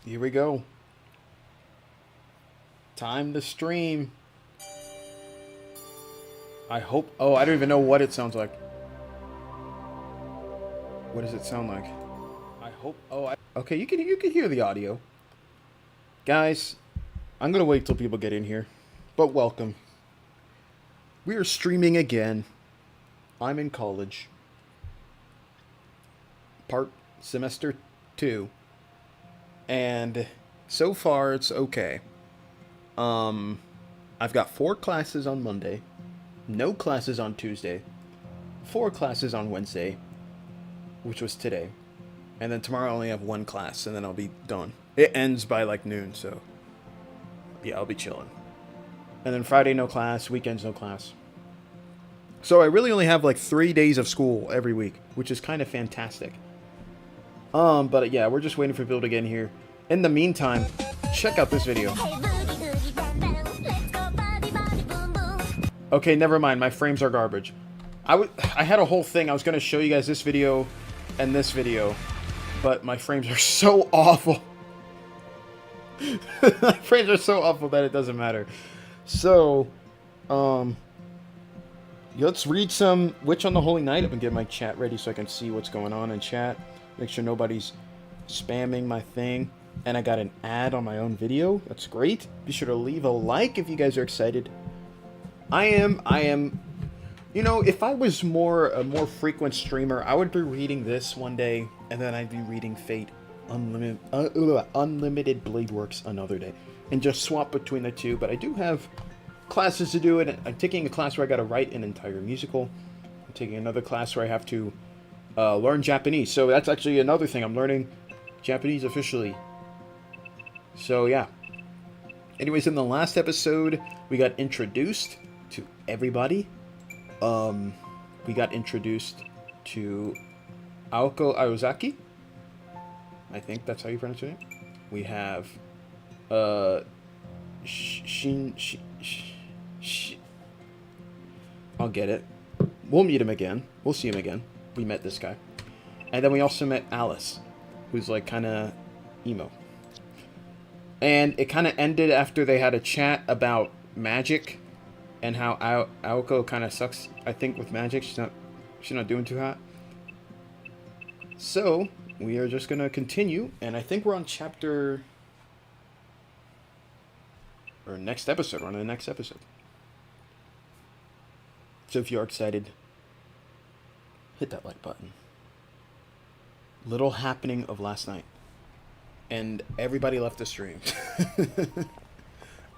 Here we go. Time to stream. I hope... Oh, I don't even know what it sounds like. What does it sound like? I hope... Oh, okay, you can hear the audio. Guys, I'm going to wait till people get in here. But welcome. We are streaming again. I'm in college. Semester 2. And so far it's okay. I've got 4 classes on Monday, no classes on Tuesday, 4 classes on Wednesday, which was today, and then tomorrow I only have 1 class, and then I'll be done. It ends by like noon, so yeah, I'll be chilling. And then Friday no class, weekends no class. So I really only have like 3 days of school every week, which is kind of fantastic. But yeah, we're just waiting for people to get in here. In the meantime, check out this video. Okay, never mind. My frames are garbage. I had a whole thing. I was going to show you guys this video and this video, but my frames are so awful. My frames are so awful that it doesn't matter. So, let's read some Witch on the Holy Night up and get my chat ready so I can see what's going on in chat. Make sure nobody's spamming my thing. And I got an ad on my own video. That's great. Be sure to leave a like if you guys are excited. I am. You know, if I was a more frequent streamer, I would be reading this one day, and then I'd be reading Fate Unlimited Blade Works another day, and just swap between the two. But I do have classes to do, and I'm taking a class where I got to write an entire musical. I'm taking another class where I have to learn Japanese. So that's actually another thing. I'm learning Japanese officially. So yeah. Anyways, in the last episode, we got introduced to everybody. We got introduced to Aoko Aozaki. I think that's how you pronounce her name. We have I'll get it. We'll meet him again. We'll see him again. We met this guy. And then we also met Alice, who's like kind of emo. And it kind of ended after they had a chat about magic and how Aoko kind of sucks, I think, with magic. She's not doing too hot. So, we are just going to continue, and I think we're on chapter... or next episode. We're on the next episode. So if you're excited, hit that like button. Little happening of last night. And everybody left the stream.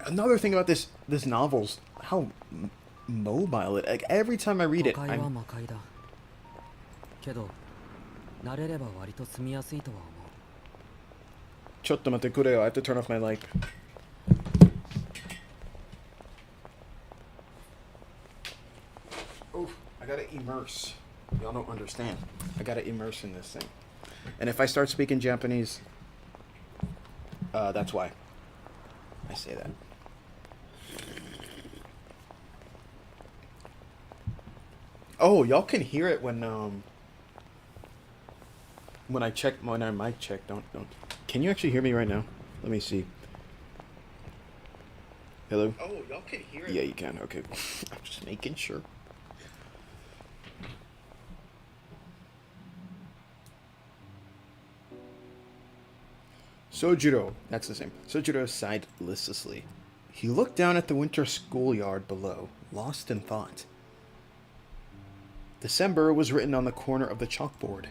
Another thing about this novel's how mobile it. Like every time I read it, I'm... Chotto matte kure yo. I have to turn off my light. Oh, I gotta immerse. Y'all don't understand. I gotta immerse in this thing. And if I start speaking Japanese, that's why I say that. Oh, y'all can hear it when I mic check. Don't. Can you actually hear me right now? Let me see. Hello? Oh, y'all can hear it. Yeah, you can. Okay. I'm just making sure. Soujuurou, that's the same. Soujuurou sighed listlessly. He looked down at the winter schoolyard below, lost in thought. December was written on the corner of the chalkboard.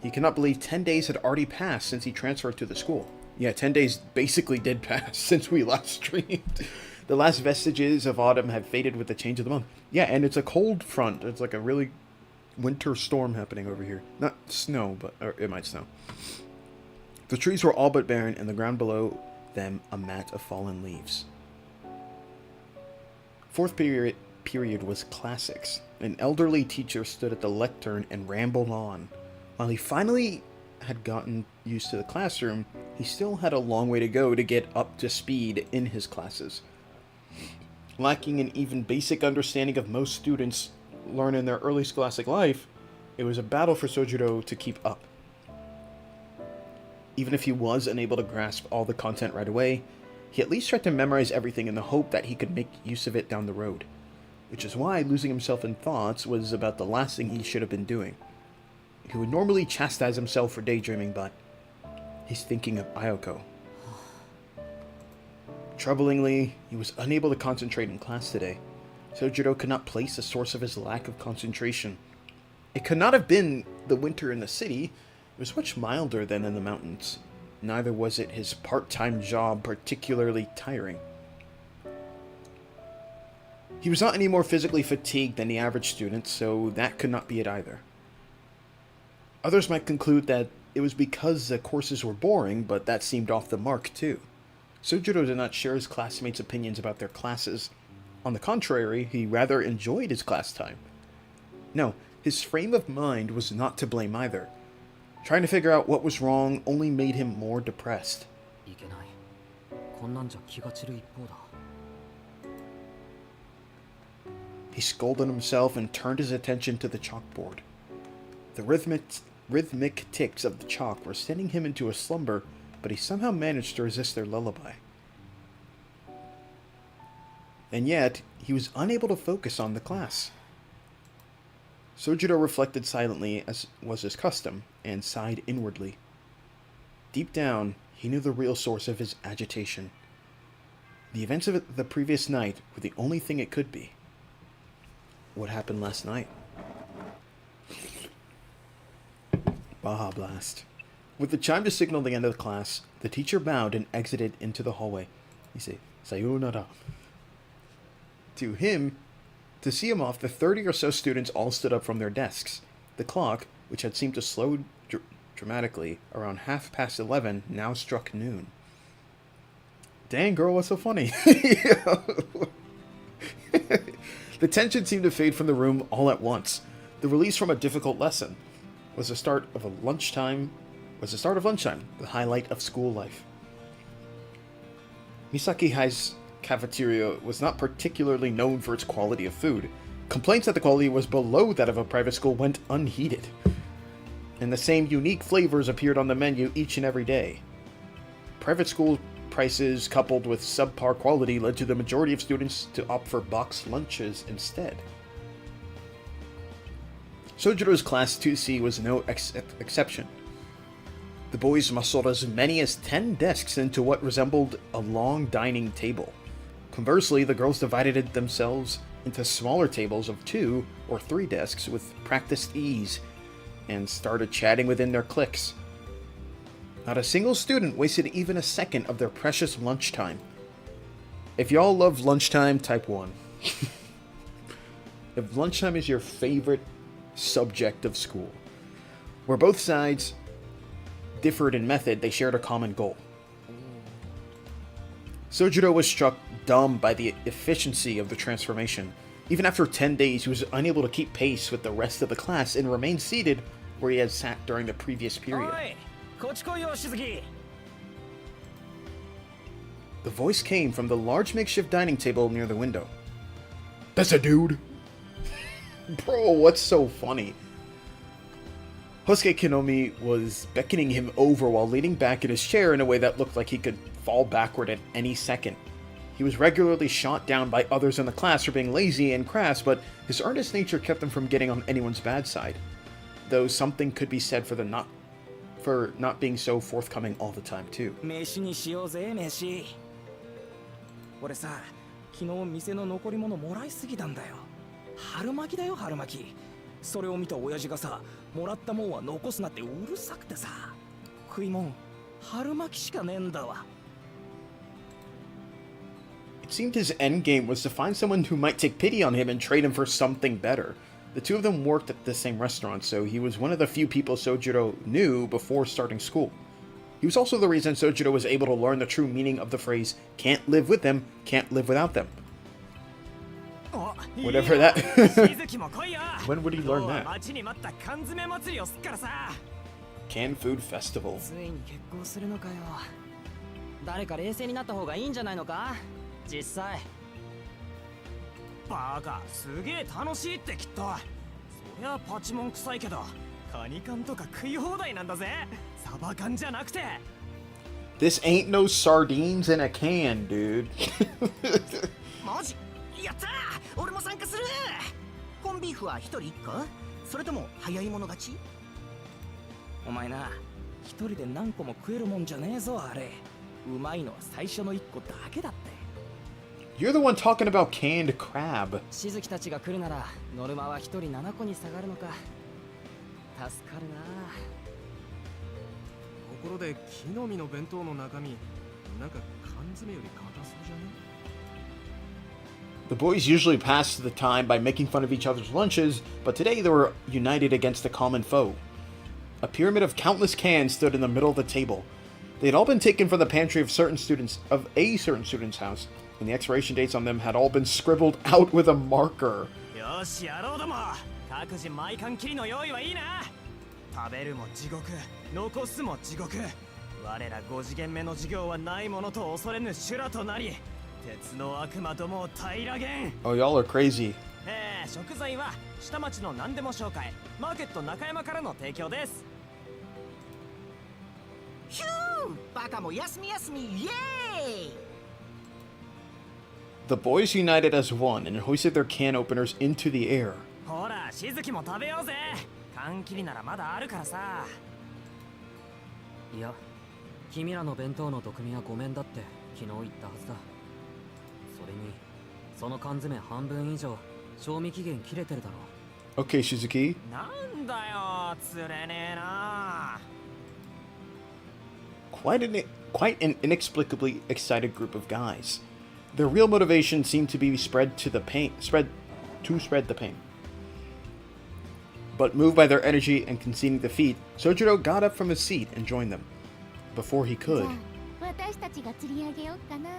He cannot believe 10 days had already passed since he transferred to the school. Yeah, 10 days basically did pass since we last streamed. The last vestiges of autumn have faded with the change of the month. Yeah, and it's a cold front. It's like a really winter storm happening over here. Not snow, but or it might snow. The trees were all but barren, and the ground below them a mat of fallen leaves. Fourth period was classics. An elderly teacher stood at the lectern and rambled on. While he finally had gotten used to the classroom, he still had a long way to go to get up to speed in his classes. Lacking an even basic understanding of most students learn in their early scholastic life, it was a battle for Soujuurou to keep up. Even if he was unable to grasp all the content right away, he at least tried to memorize everything in the hope that he could make use of it down the road. Which is why losing himself in thoughts was about the last thing he should have been doing. He would normally chastise himself for daydreaming, but he's thinking of Aoko. Troublingly, he was unable to concentrate in class today. Soujuurou could not place the source of his lack of concentration. It could not have been the winter in the city. It was much milder than in the mountains. Neither was it his part-time job particularly tiring. He was not any more physically fatigued than the average student, so that could not be it either. Others might conclude that it was because the courses were boring, but that seemed off the mark too. Soujuurou did not share his classmates' opinions about their classes. On the contrary, he rather enjoyed his class time. No, his frame of mind was not to blame either. Trying to figure out what was wrong only made him more depressed. He scolded himself and turned his attention to the chalkboard. The rhythmic ticks of the chalk were sending him into a slumber, but he somehow managed to resist their lullaby. And yet, he was unable to focus on the class. Soujuurou reflected silently, as was his custom, and sighed inwardly. Deep down, he knew the real source of his agitation. The events of the previous night were the only thing it could be. What happened last night? Baja Blast. With the chime to signal the end of the class, the teacher bowed and exited into the hallway. He said, "Sayonara." To see him off, the 30 or so students all stood up from their desks. The clock, which had seemed to slow dramatically around 11:30, now struck noon. Dang, girl, what's so funny? The tension seemed to fade from the room all at once. The release from a difficult lesson was the start of lunchtime, the highlight of school life. Misaki High's cafeteria was not particularly known for its quality of food. Complaints that the quality was below that of a private school went unheeded, and the same unique flavors appeared on the menu each and every day. Private school prices coupled with subpar quality led to the majority of students to opt for boxed lunches instead. Soujuurou's class 2C was no exception. The boys muscled as many as 10 desks into what resembled a long dining table. Conversely, the girls divided themselves into smaller tables of 2 or 3 desks with practiced ease and started chatting within their cliques. Not a single student wasted even a second of their precious lunchtime. If y'all love lunchtime, type 1. If lunchtime is your favorite subject of school, where both sides differed in method, they shared a common goal. Soujuurou was struck dumb by the efficiency of the transformation. Even after 10 days, he was unable to keep pace with the rest of the class and remained seated where he had sat during the previous period. The voice came from the large makeshift dining table near the window. "That's a dude!" Bro, what's so funny? Hosuke Kinomi was beckoning him over while leaning back in his chair in a way that looked like he could fall backward at any second. He was regularly shot down by others in the class for being lazy and crass, but his earnest nature kept him from getting on anyone's bad side. Though something could be said for not being so forthcoming all the time too. 飯にしようぜ、飯。俺さ、昨日店の残り物もらいすぎたんだよ。春巻きだよ、春巻き。それを見た親父がさ、もらったもんは残すなってうるさくてさ。食いもん、春巻きしかねえんだわ。It seemed his endgame was to find someone who might take pity on him and trade him for something better. The two of them worked at the same restaurant, so he was one of the few people Soujuurou knew before starting school. He was also the reason Soujuurou was able to learn the true meaning of the phrase, "can't live with them, can't live without them." Whatever that... When would he learn that? Canned Food Festival. 誰か冷静になった方がいいんじゃないのか実際バカすげえ楽しいってきっとそりゃパチモン臭いけどカニ缶とか食い放題なんだぜさサバ缶じゃなくて This ain't no sardines in a can, dude. マジやったー俺も参加するコンビーフは一人一個それとも早い者勝ちお前な一人で何個も食えるもんじゃねえぞあれうまいのは最初の一個だけだって You're the one talking about canned crab. しずきたちが来るならノルマは一人7個に下がるのか助かるな。ところで木の実の弁当の中身なんか缶詰より硬そうじゃね The boys usually passed the time by making fun of each other's lunches, but today they were united against a common foe. A pyramid of countless cans stood in the middle of the table. They had all been taken from the pantry of a certain student's house, and the expiration dates on them had all been scribbled out with a marker. よしやろうども各自毎缶きりの用意はいいな食べるも地獄残すも地獄我ら5次元目の授業はないものと恐れぬ修羅となり鉄の悪魔どもを平らげん Oh, y'all are crazy. 食材は下町の何でも紹介マーケット中山からの提供ですヒューバカも休み休みイエーイ The boys united as one and hoisted their can openers into the air. ほらしずきも食べようぜ缶切りならまだあるからさいや君らの弁当の毒味はごめんだって昨日言ったはずだそれにその缶詰半分以上賞味期限切れてるだろ Okay, Shizuki. なんだよ釣れねえな Quite an inexplicably excited group of guys. Their real motivation seemed to be spread the pain. But moved by their energy and conceding defeat, Soujuurou got up from his seat and joined them. Before he could, 私たちが釣り上げようかな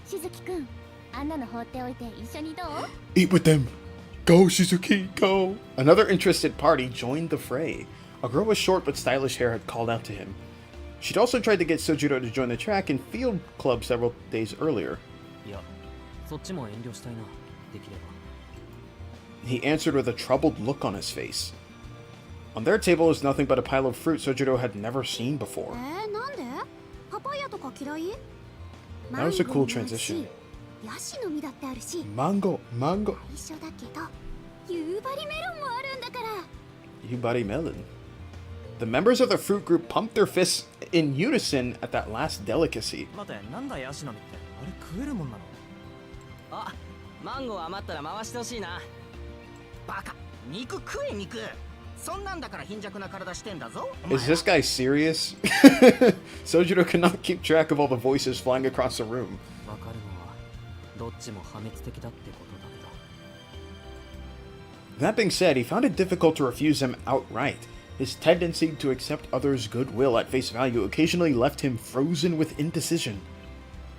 しずきくんあんなの放っておいて一緒にどう eat with them. Go, Shizuki, go. Another interested party joined the fray. A girl with short but stylish hair had called out to him. She'd also tried to get Soujuurou to join the track and field club several days earlier. いやそっちも遠慮したいなできれば He answered with a troubled look on his face. On their table was nothing but a pile of fruit Soujuurou had never seen before. なんでパパイヤとか嫌い That was a cool transition. ヤシの実だってあるし Mango. 一緒だけど夕張メロンもあるんだから Yubari melon. The members of the fruit group pumped their fists in unison at that last delicacy. 待てなんだヤシの実ってあれ食えるもんなのあマンゴー余ったら回してほしいなバカ肉食え肉そんなんだから貧弱な体してんだぞ Is this guy serious? Soujuurou could not keep track of all the voices flying across the room. わかるのはどっちも破滅的だってことだけど That being said, he found it difficult to refuse them outright. His tendency to accept others' goodwill at face value occasionally left him frozen with indecision.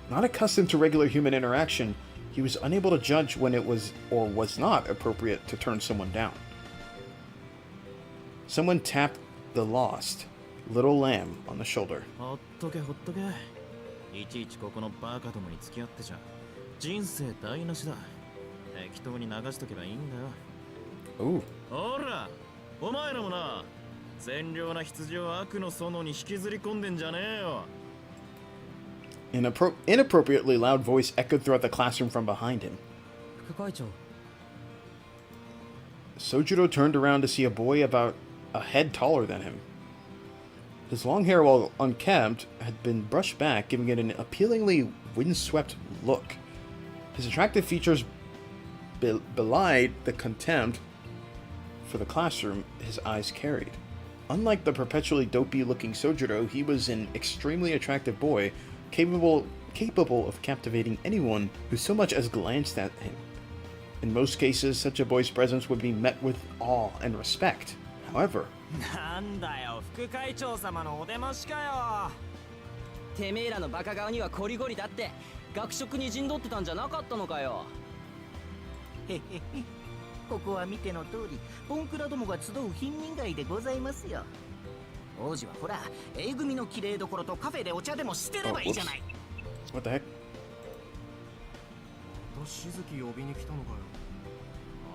Not accustomed to regular human interaction, he was unable to judge when it was or was not appropriate to turn someone down. Someone tapped the lost little lamb on the shoulder. ほっとけほっとけいちいちここのバカどもに付き合ってちゃ人生台無しだ適当に流しとけばいいんだよ Ooh. ほらお前らもな善良な羊を悪の園に引きずり込んでんじゃねえよ An inappropriately loud voice echoed throughout the classroom from behind him. 副会長 Soujuurou turned around to see a boy about a head taller than him. His long hair, while unkempt, had been brushed back, giving it an appealingly windswept look. His attractive features belied the contempt for the classroom his eyes carried. Unlike the perpetually dopey-looking Soujuurou, he was an extremely attractive boy, capable of captivating anyone who so much as glanced at him. In most cases, such a boy's presence would be met with awe and respect. However, なんだよ副会長様のお出ましかよてめえらのバカ顔にはコリゴリだって学食に陣取ってたんじゃなかったのかよへへへここは見ての通りボンクラどもが集う貧民街でございますよ王子はほら A 組の綺麗どころとカフェでお茶でもしてればいいじゃない what the heck? またしずき呼びに来たのかよ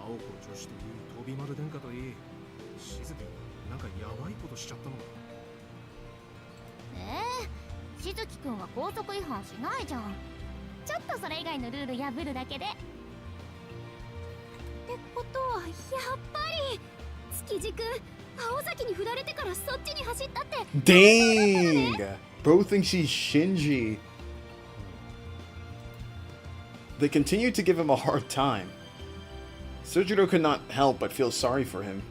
青子女子といい飛び丸殿下といいしずきなんかやばいことしちゃったのかしずきくんは校則違反しないじゃん。ちょっとそれ以外のルール破るだけで。ってことはやっぱり築地くん青崎に振られてからそっちに走ったって。 Dang! Bro thinks he's Shinji. They continue to give him a hard time. Soujuurou could not help but feel sorry for him.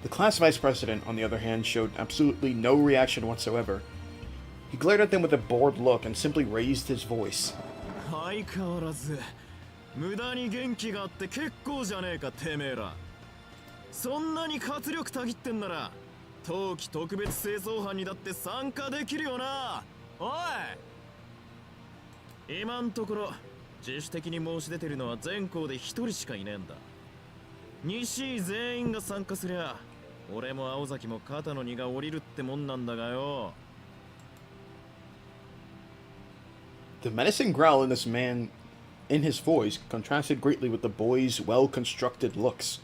The class vice president, on the other hand, showed absolutely no reaction whatsoever. He glared at them with a bored look and simply raised his voice. 相変わらず無駄に元気があって結構じゃねえかてめえら。そんなに活力たぎってんなら冬季特別清掃班にだって参加できるよな。おい、今んところ自主的に申し出てるのは全校で一人しかいねえんだ。西全員が参加すりゃ俺も青崎も肩の荷が下りるってもんなんだがよ。The menacing growl in this man, in his voice, contrasted greatly with the boy's well-constructed looks.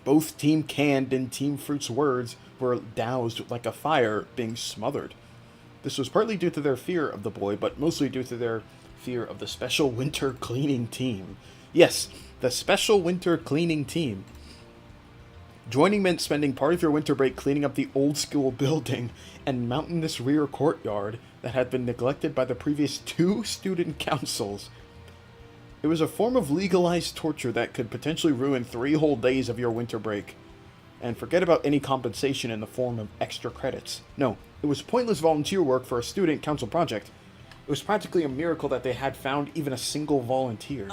Both Team Canned and Team Fruit's words were doused like a fire being smothered. This was partly due to their fear of the boy, but mostly due to their fear of the Special Winter Cleaning Team. Yes, the Special Winter Cleaning Team. Joining meant spending part of your winter break cleaning up the old school building and mountainous rear courtyard that had been neglected by the previous 2 student councils. It was a form of legalized torture that could potentially ruin 3 whole days of your winter break. And forget about any compensation in the form of extra credits. No, it was pointless volunteer work for a student council project. It was practically a miracle that they had found even a single volunteer.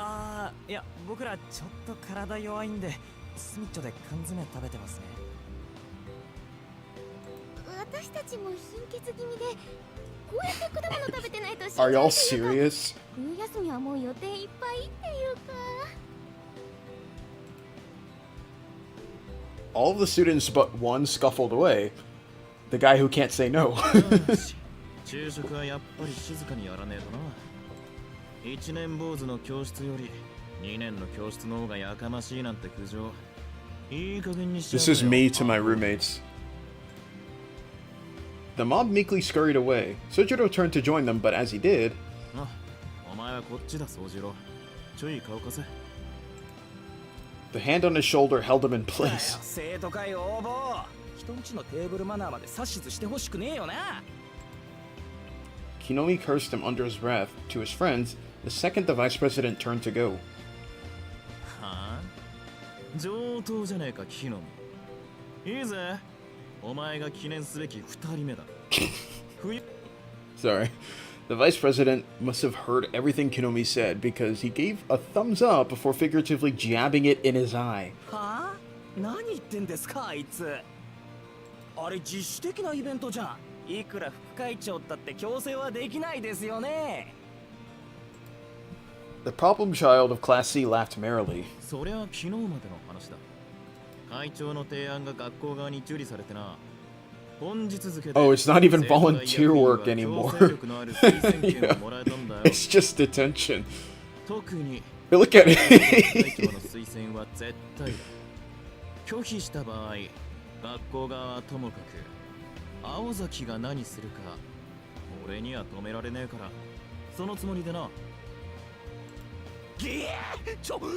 いや、僕らちょっと体弱いんで、スミッチョで缶詰食べてますね。私たちも貧血気味で、こうやって果物食べてないと死んじ Are ゃう y'all というか。 serious? 冬休みはもう予定いっぱいっていうか。All of the students but one scuffled away. The guy who can't say no. 昼食はやっぱり静かにやらねえとな。1年坊主の教室より2年の教室の方がやかましいなんて苦情。いい加減にしちゃう This is me to my roommates. The mob meekly scurried away. Soujuurou turned to join them, but as he did, あ、お前はこっちだ、宗次郎。ちょい顔貸せ。the hand on his shoulder held him in place. 生徒会応募。人んちのテーブルマナーまで指図してほしくねえよな。Kinomi cursed him under his breath. To his friends, the second the vice president turned to go. はあ？上等じゃねえか、木の実。いいぜ。お前が記念すべき2人目だ。Sorry. The vice president must have heard everything Kinomi said because he gave a thumbs up before figuratively jabbing it in his eye. はあ？何言ってんですか、あいつ。あれ自主的なイベントじゃん。いくら副会長だって強制はできないですよね。The problem child of Class C laughed merrily. そりゃ昨日までの話だ。会長の提案が学校側に受理されてな。本日付で Oh, it's not even volunteer work anymore. 強制力のある推薦権をもらえたんだよ。It's just detention. 特に Hey, look at 会 it. 長の推薦は絶対だ。拒否した場合、学校側はともかく青崎が何するか俺には止められねえから、そのつもりでな。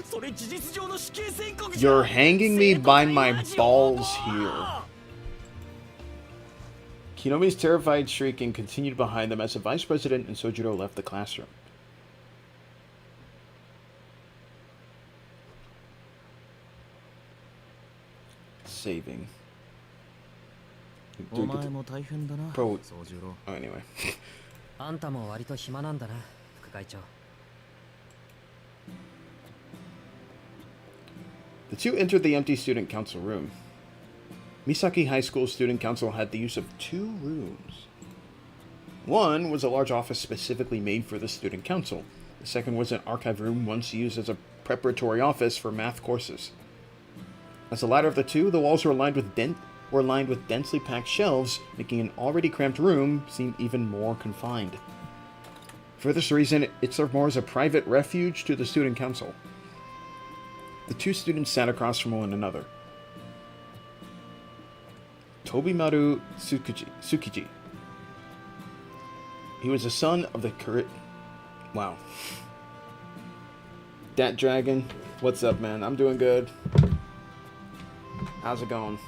それ事実上の死刑宣告じゃん。 You're hanging me by my balls here. Kinomi's terrified shrieking continued behind them as the vice president and Soujuurou left the classroom. Saving. お前も大変だな、 Bro. 宗次郎。 Oh, anyway. あんたも割と暇なんだな、副会長。The two entered the empty student council room. Misaki High School Student Council had the use of 2 rooms. One was a large office specifically made for the student council. The second was an archive room once used as a preparatory office for math courses. As the latter of the two, the walls were lined with densely packed shelves, making an already cramped room seem even more confined. For this reason, it served more as a private refuge to the student council. The 2 students sat across from one another. Tobimaru Tsukiji He was the son of the Wow. Dat Dragon, what's up, man? I'm doing good. How's it going?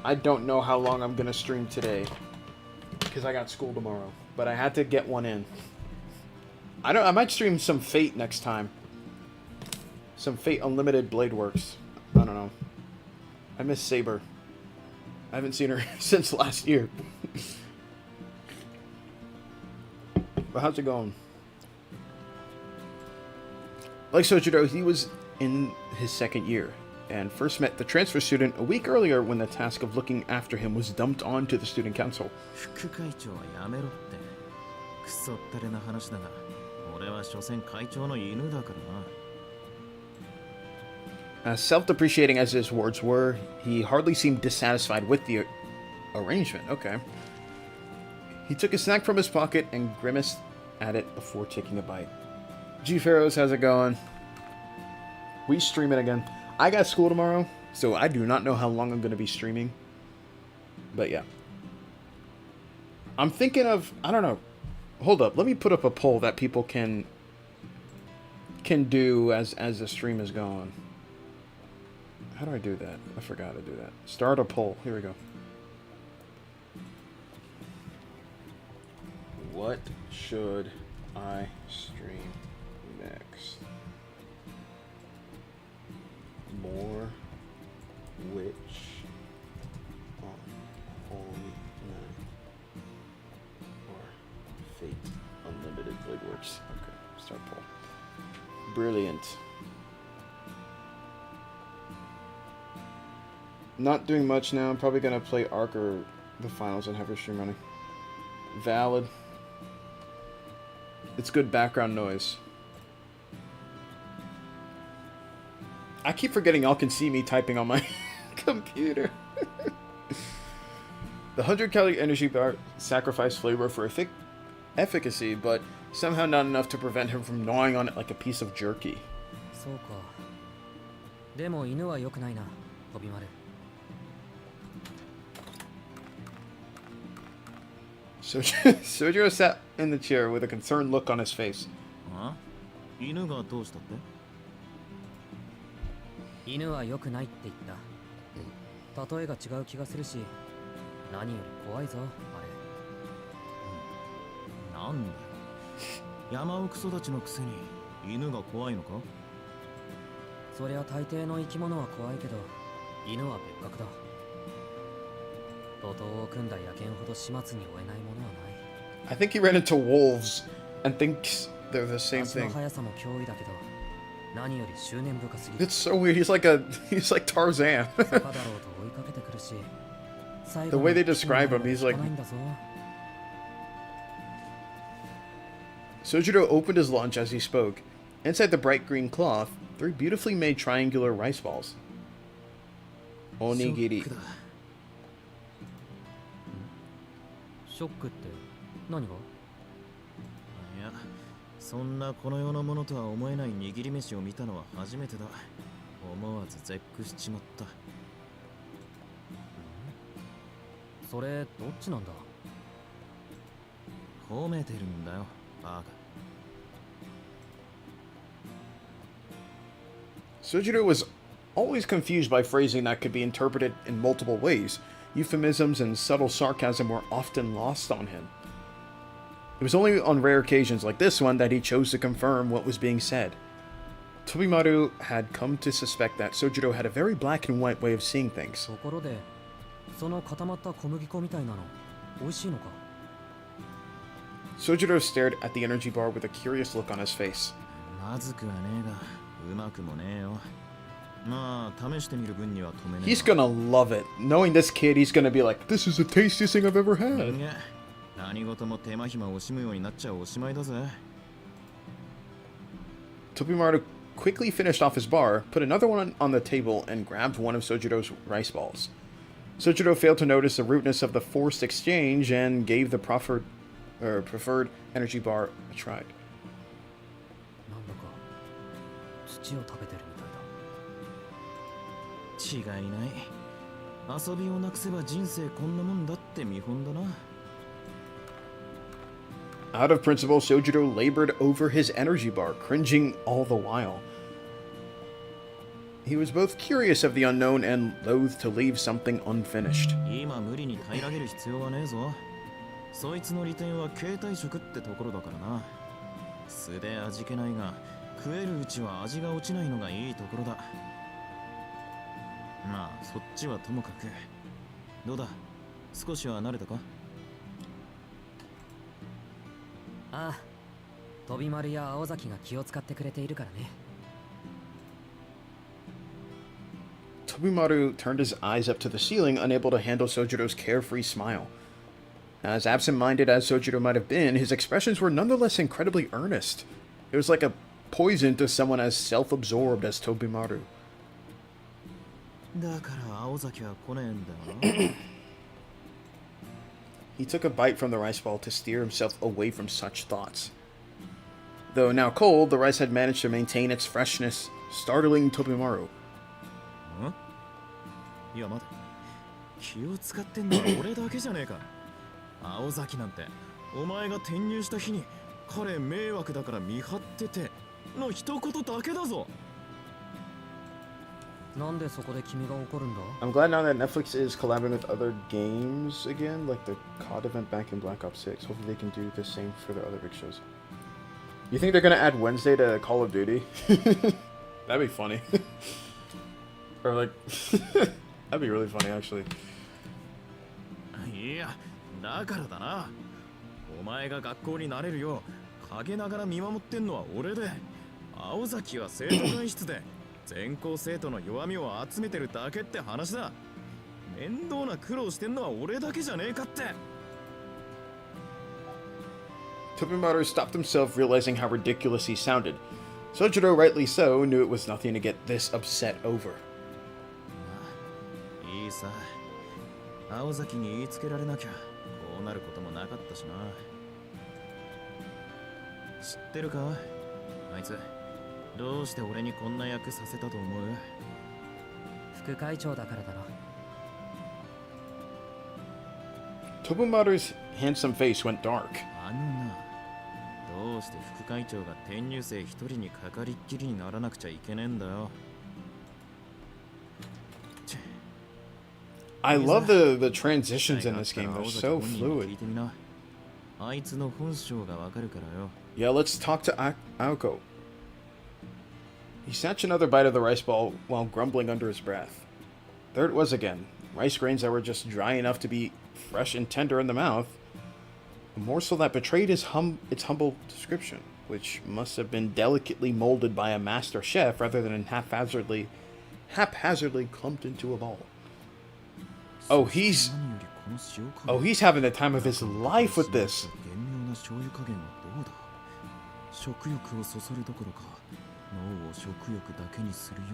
I don't know how long I'm gonna stream today because I got school tomorrow, but I had to get one in. I might stream some Fate next time. Some Fate Unlimited Blade Works. I don't know. I miss Saber. I haven't seen her since last year. But how's it going? Like Soujuurou, he was in his second year and first met the transfer student a week earlier when the task of looking after him was dumped onto the student council. 副会長はやめろって。クソったれな話だが、俺は所詮会長の犬だからな。As self-depreciating as his words were, he hardly seemed dissatisfied with the arrangement. Okay. He took a snack from his pocket and grimaced at it before taking a bite. G Pharaohs, how's it going? We stream it again. I got school tomorrow, so I do not know how long I'm going to be streaming. But yeah. I'm thinking of, I don't know. Hold up, let me put up a poll that people can do as the stream is going. How do I do that? I forgot to do that. Start a poll. Here we go. What should I stream next? More Witch on Holy Night or Fate Unlimited Blade Works? Okay, start poll. Brilliant. Not doing much now. I'm probably gonna play Ark or the finals and have your stream running. Valid. It's good background noise. I keep forgetting y'all can see me typing on my computer. The 100-calorie energy bar sacrificed flavor for efficacy, but somehow not enough to prevent him from gnawing on it like a piece of jerky. そうか。でも犬は良くないな、飛び丸。Soujuurou sat in the chair with a concerned look on his face. あ？犬がどうしたって？犬は良くないって言った。例えが違う気がするし、何より怖いぞ、あれ。なんだよ。山奥育ちのくせに犬が怖いのか？そりゃ大抵の生き物は怖いけど、犬は別格だ。徒党を組んだ野犬ほど始末に追えないものはない。I think he ran into wolves and thinks they're the same 足の thing. 速さも脅威だけど、何より執念深すぎる。 It's so weird. He's like Tarzan. 坂だろうと追いかけてくるし、The way they describe him, he's like. 来ないんだぞ。Soujuurou opened his lunch as he spoke. Inside the bright green cloth, 3 beautifully made triangular rice balls. Onigiri. ショックって何が？いや、そんなこの世のものとは思えない握り飯を見たのは初めてだ。思わず絶句しちまった。それどっちなんだ？褒めてるんだよ、バカ。Soujuurou was always confused by phrasing that could be interpreted in multiple ways. Euphemisms and subtle sarcasm were often lost on him. It was only on rare occasions like this one that he chose to confirm what was being said. Tobimaru had come to suspect that Soujuurou had a very black and white way of seeing things. ところで、その固まった小麦粉みたいなの、美味しいのか？Soujuurou stared at the energy bar with a curious look on his face. まずくはねえが、うまくもねえよ。まあ、試してみる分には止めねえ。 He's gonna love it. Knowing this kid, he's gonna be like, this is the tastiest thing I've ever had. 何事も手間暇を惜しむようになっちゃおしまいだぜ。Tobimaru quickly finished off his bar, put another one on the table, and grabbed one of Soujurou's rice balls. Soujuurou failed to notice the rudeness of the forced exchange and gave the preferred energy bar a try. なんだか土を食べてるみたいだ。違いない。遊びをなくせば人生こんなもんだって見本だな。Out of principle, Soujuurou labored over his energy bar, cringing all the while. He was both curious of the unknown and loath to leave something unfinished. 今無理に平らげる必要はねえぞ。そいつの利点は携帯食ってところだからな。素で味気ないが、食えるうちは味が落ちないのがいいところだ。まあ、そっちはともかく。どうだ、少しは慣れたか？ああ、飛び丸や青崎が気を使ってくれているからね。Tobimaru turned his eyes up to the ceiling, unable to handle Soujurou's carefree smile. As absent-minded as Soujuurou might have been, his expressions were nonetheless incredibly earnest. It was like a poison to someone as self-absorbed as Tobimaru. だから青崎は来ねえんだよな。He took a bite from the rice ball to steer himself away from such thoughts. Though now cold, the rice had managed to maintain its freshness, startling Tobimaru. いや待て、気を使ってんのは俺だけじゃねえか。青崎なんてお前が転入した日に彼迷惑だから見張ってての一言だけだぞ。なんでそこで君が怒るんだ？ I'm glad now that Netflix is collaborating with other games again, like the COD event back in Black Ops 6. Hopefully they can do the same for their other big shows. You think they're gonna add Wednesday to Call of Duty? That'd be funny. Or like, that'd be really funny actually. いや、だからだな。お前が学校になれるよう陰ながら見守ってんのは俺で、青崎は生徒会室で全校生徒の弱みを集めてるだけって話だ。面倒な苦労してんのは俺だけじゃねえかって。Tobimaru stopped himself, realizing how ridiculous he sounded. Soujuurou, rightly so, knew it was nothing to get this upset over. いいさ。青崎に言いつけられなきゃこうなることもなかったしな。知ってるか？あいつどうして俺にこんな役させたと思う？副会長だからだろ。Tobimaru's handsome face went dark. あのな、どうして副会長が転入生一人にかかりっきりにならなくちゃいけねえんだよ。I love the transitions in this game. They're so fluid. あいつの本性がわかるからよ。Yeah, let's talk to Aoko. He snatched another bite of the rice ball while grumbling under his breath. There it was again. Rice grains that were just dry enough to be fresh and tender in the mouth. A morsel that betrayed its humble description, which must have been delicately molded by a master chef rather than haphazardly clumped into a ball. Oh, he's having the time of his life with this. 食欲をそそるどころか脳を食欲だけにするよう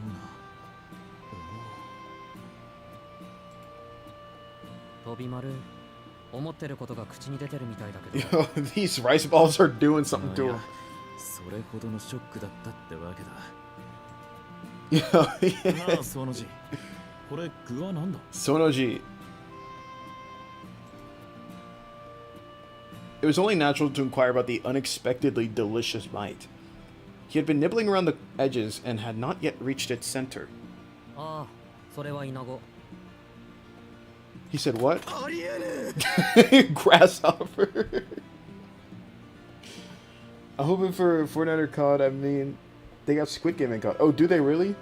な。飛び丸、思ってることが口に出てるみたいだけど。These rice balls are doing something to him. それほどのショックだったってわけだ。なあ、ソノジ。これ具はなんだ？ Sonoji. It was only natural to inquire about the unexpectedly delicious bite. He had been nibbling around the edges and had not yet reached its center. ああ、それはイナゴ。 He said what? Grasshopper. I'm hoping for Fortnite or COD. I mean, they got Squid Game and COD. Oh, do they really?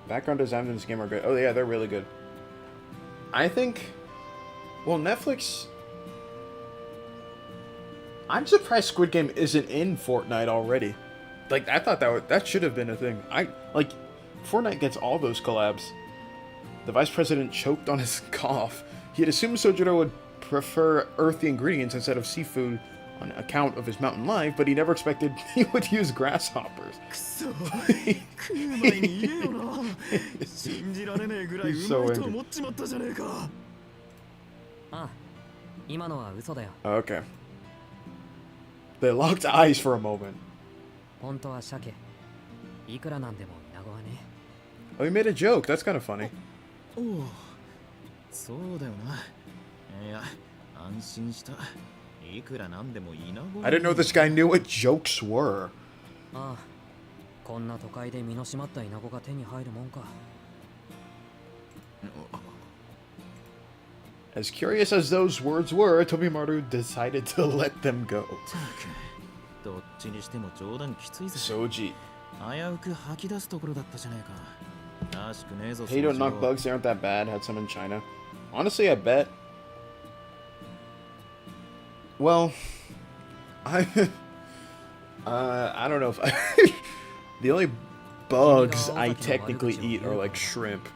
Background design in this game are good. Oh yeah, they're really good. I think, well, Netflix. I'm surprised Squid Game isn't in Fortnite already. Like, I thought that should have been a thing. Fortnite gets all those collabs. The vice president choked on his cough. He had assumed Soujuurou would prefer earthy ingredients instead of seafood on account of his mountain life, but he never expected he would use grasshoppers. He's so angry. ああ、今のは嘘だよ。 Okay. They locked eyes for a moment. 本当は鮭。いくらなんでもイナゴはね。 Oh, he made a joke. That's kind of funny. おお、そうだよな。いや、安心した。いくらなんでもイナゴ。 I didn't know this guy knew what jokes were. ああ、こんな都会で身の締まったイナゴが手に入るもんか。As curious as those words were, Tobimaru decided to let them go. どっちにしても冗談きついぜ。 Soji. 危うく吐き出すところだったじゃねえか。らしくねえぞ。 Hey, don't knock bugs, they aren't that bad. Had some in China. Honestly, I bet. Well, I don't know if I the only bugs I technically eat are like shrimp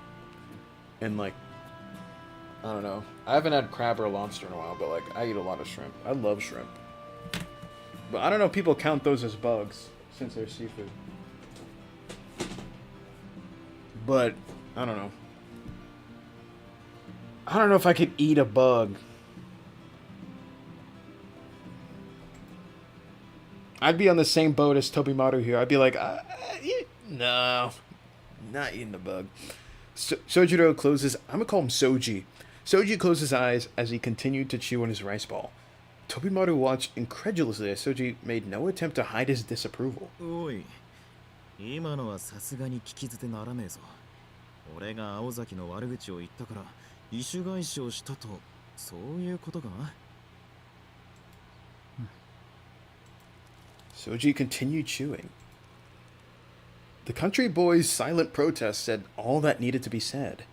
and like I don't know. I haven't had crab or lobster in a while, but like I eat a lot of shrimp. I love shrimp. But I don't know if people count those as bugs since they're seafood. But I don't know. I don't know if I could eat a bug. I'd be on the same boat as Tobimaru here. I'd be like, no, not eating a bug. Soujuurou closes. I'm gonna call him Soji. Soji closed his eyes as he continued to chew on his rice ball. Tobimaru watched incredulously as Soji made no attempt to hide his disapproval. おい、今のはさすがに聞き捨てならねえぞ。俺が青崎の悪口を言ったから異種返しをしたと、そういうことかな。Soji continued chewing. The country boy's silent protest said all that needed to be said.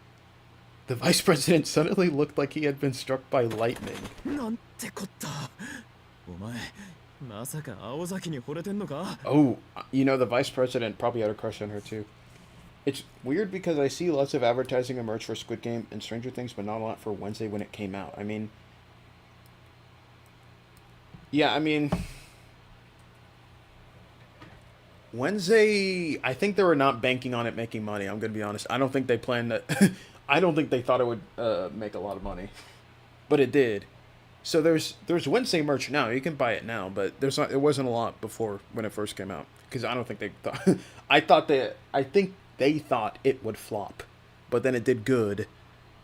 The vice president suddenly looked like he had been struck by lightning. なんてこった。お前、まさか青崎に惚れてんのか? Oh, you know, the vice president probably had a crush on her too. It's weird because I see lots of advertising emerge for Squid Game and Stranger Things, but not a lot for Wednesday when it came out. I mean... Yeah, I mean... Wednesday, I think they were not banking on it making money, I'm gonna be honest. I don't think they planned that... I don't think they thought it would make a lot of money. But it did. So there's Wednesday merch now. You can buy it now, but it wasn't a lot before when it first came out. Because I don't think they thought... I think they thought it would flop. But then it did good.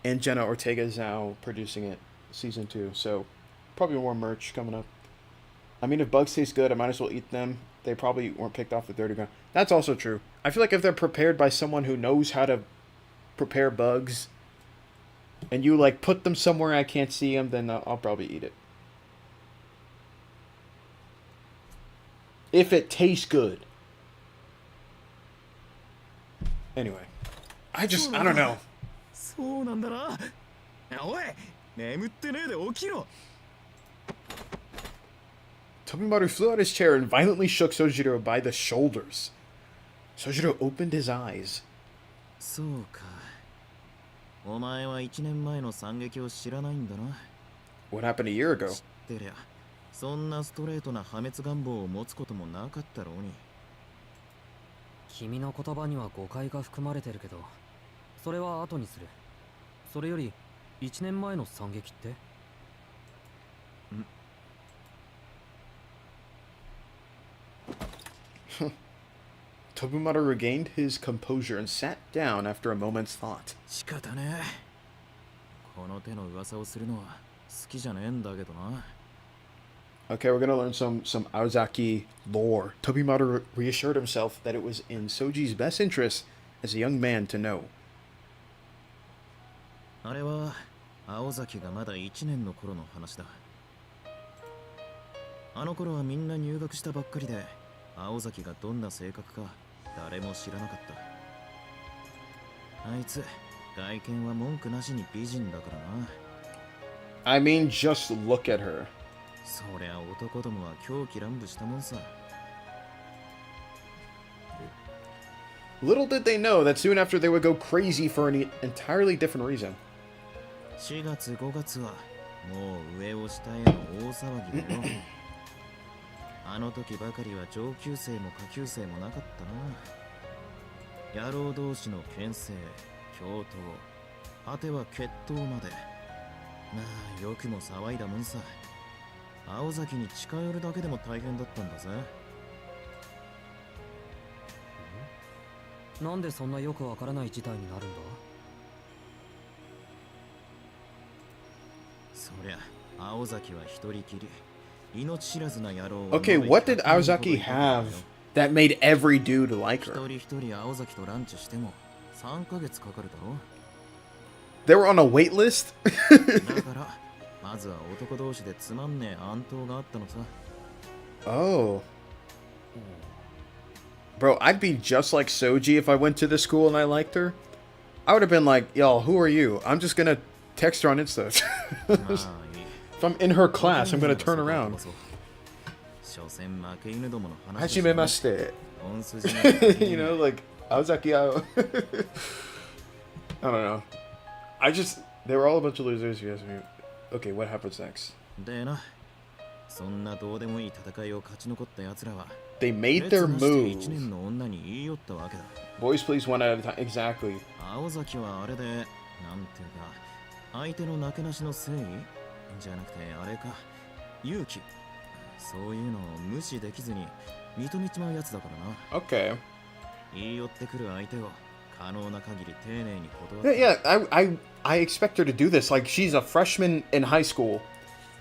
And Jenna Ortega is now producing it, season 2. So probably more merch coming up. I mean, if bugs taste good, I might as well eat them. They probably weren't picked off the dirty ground. That's also true. I feel like if they're prepared by someone who knows how to prepare bugs, and you like put them somewhere I can't see them, then I'll probably eat it. If it tastes good. Anyway, I don't know. そうなんだな。おい、眠ってねえで起きろ。Tobimaru flew out his chair and violently shook Soujuurou by the shoulders. Soujuurou opened his eyes. そうか。お前は1年前の惨劇を知らないんだな。What happened a year ago? 知ってりゃ、そんなストレートな破滅願望を持つこともなかったろうに。君の言葉には誤解が含まれてるけど、それは後にする。それより1年前の惨劇って？ Tobimaru regained his composure and sat down after a moment's thought. 仕方ねえ。この手の噂をするのは好きじゃねえんだけどな。 Okay, we're gonna learn some Aozaki lore. Tobimaru reassured himself that it was in Soji's best interest as a young man to know. あれは青崎がまだ1年の頃の話だ。あの頃はみんな入学したばっかりで、青崎がどんな性格か誰も知らなかった。あいつ外見は文句なしに美人だからな。 I mean, just look at her. そりゃ男どもは狂気乱舞したもんさ。 Little did they know that soon after they would go crazy for an entirely different reason. 4月5月はもう上を下への大騒ぎだよ。あの時ばかりは上級生も下級生もなかったな。野郎同士の牽制、共闘、果ては決闘まで。まあよくも騒いだもんさ。青崎に近寄るだけでも大変だったんだぜ。なんでそんなよくわからない事態になるんだ？ Okay, what did Aozaki have that made every dude like her? They were on a wait list? Oh. Bro, I'd be just like Soji if I went to the school and I liked her. I would have been like, yo, who are you? I'm just gonna text her on Insta. If I'm in her class, I'm gonna turn around. Hajimemashite. You know, like, Aozaki Ao. I don't know. They were all a bunch of losers, you asked me. Okay, what happens next? They made their move. Boys, please, one at a time. Exactly. Okay. Yeah, I expect her to do this. Like, she's a freshman in high school.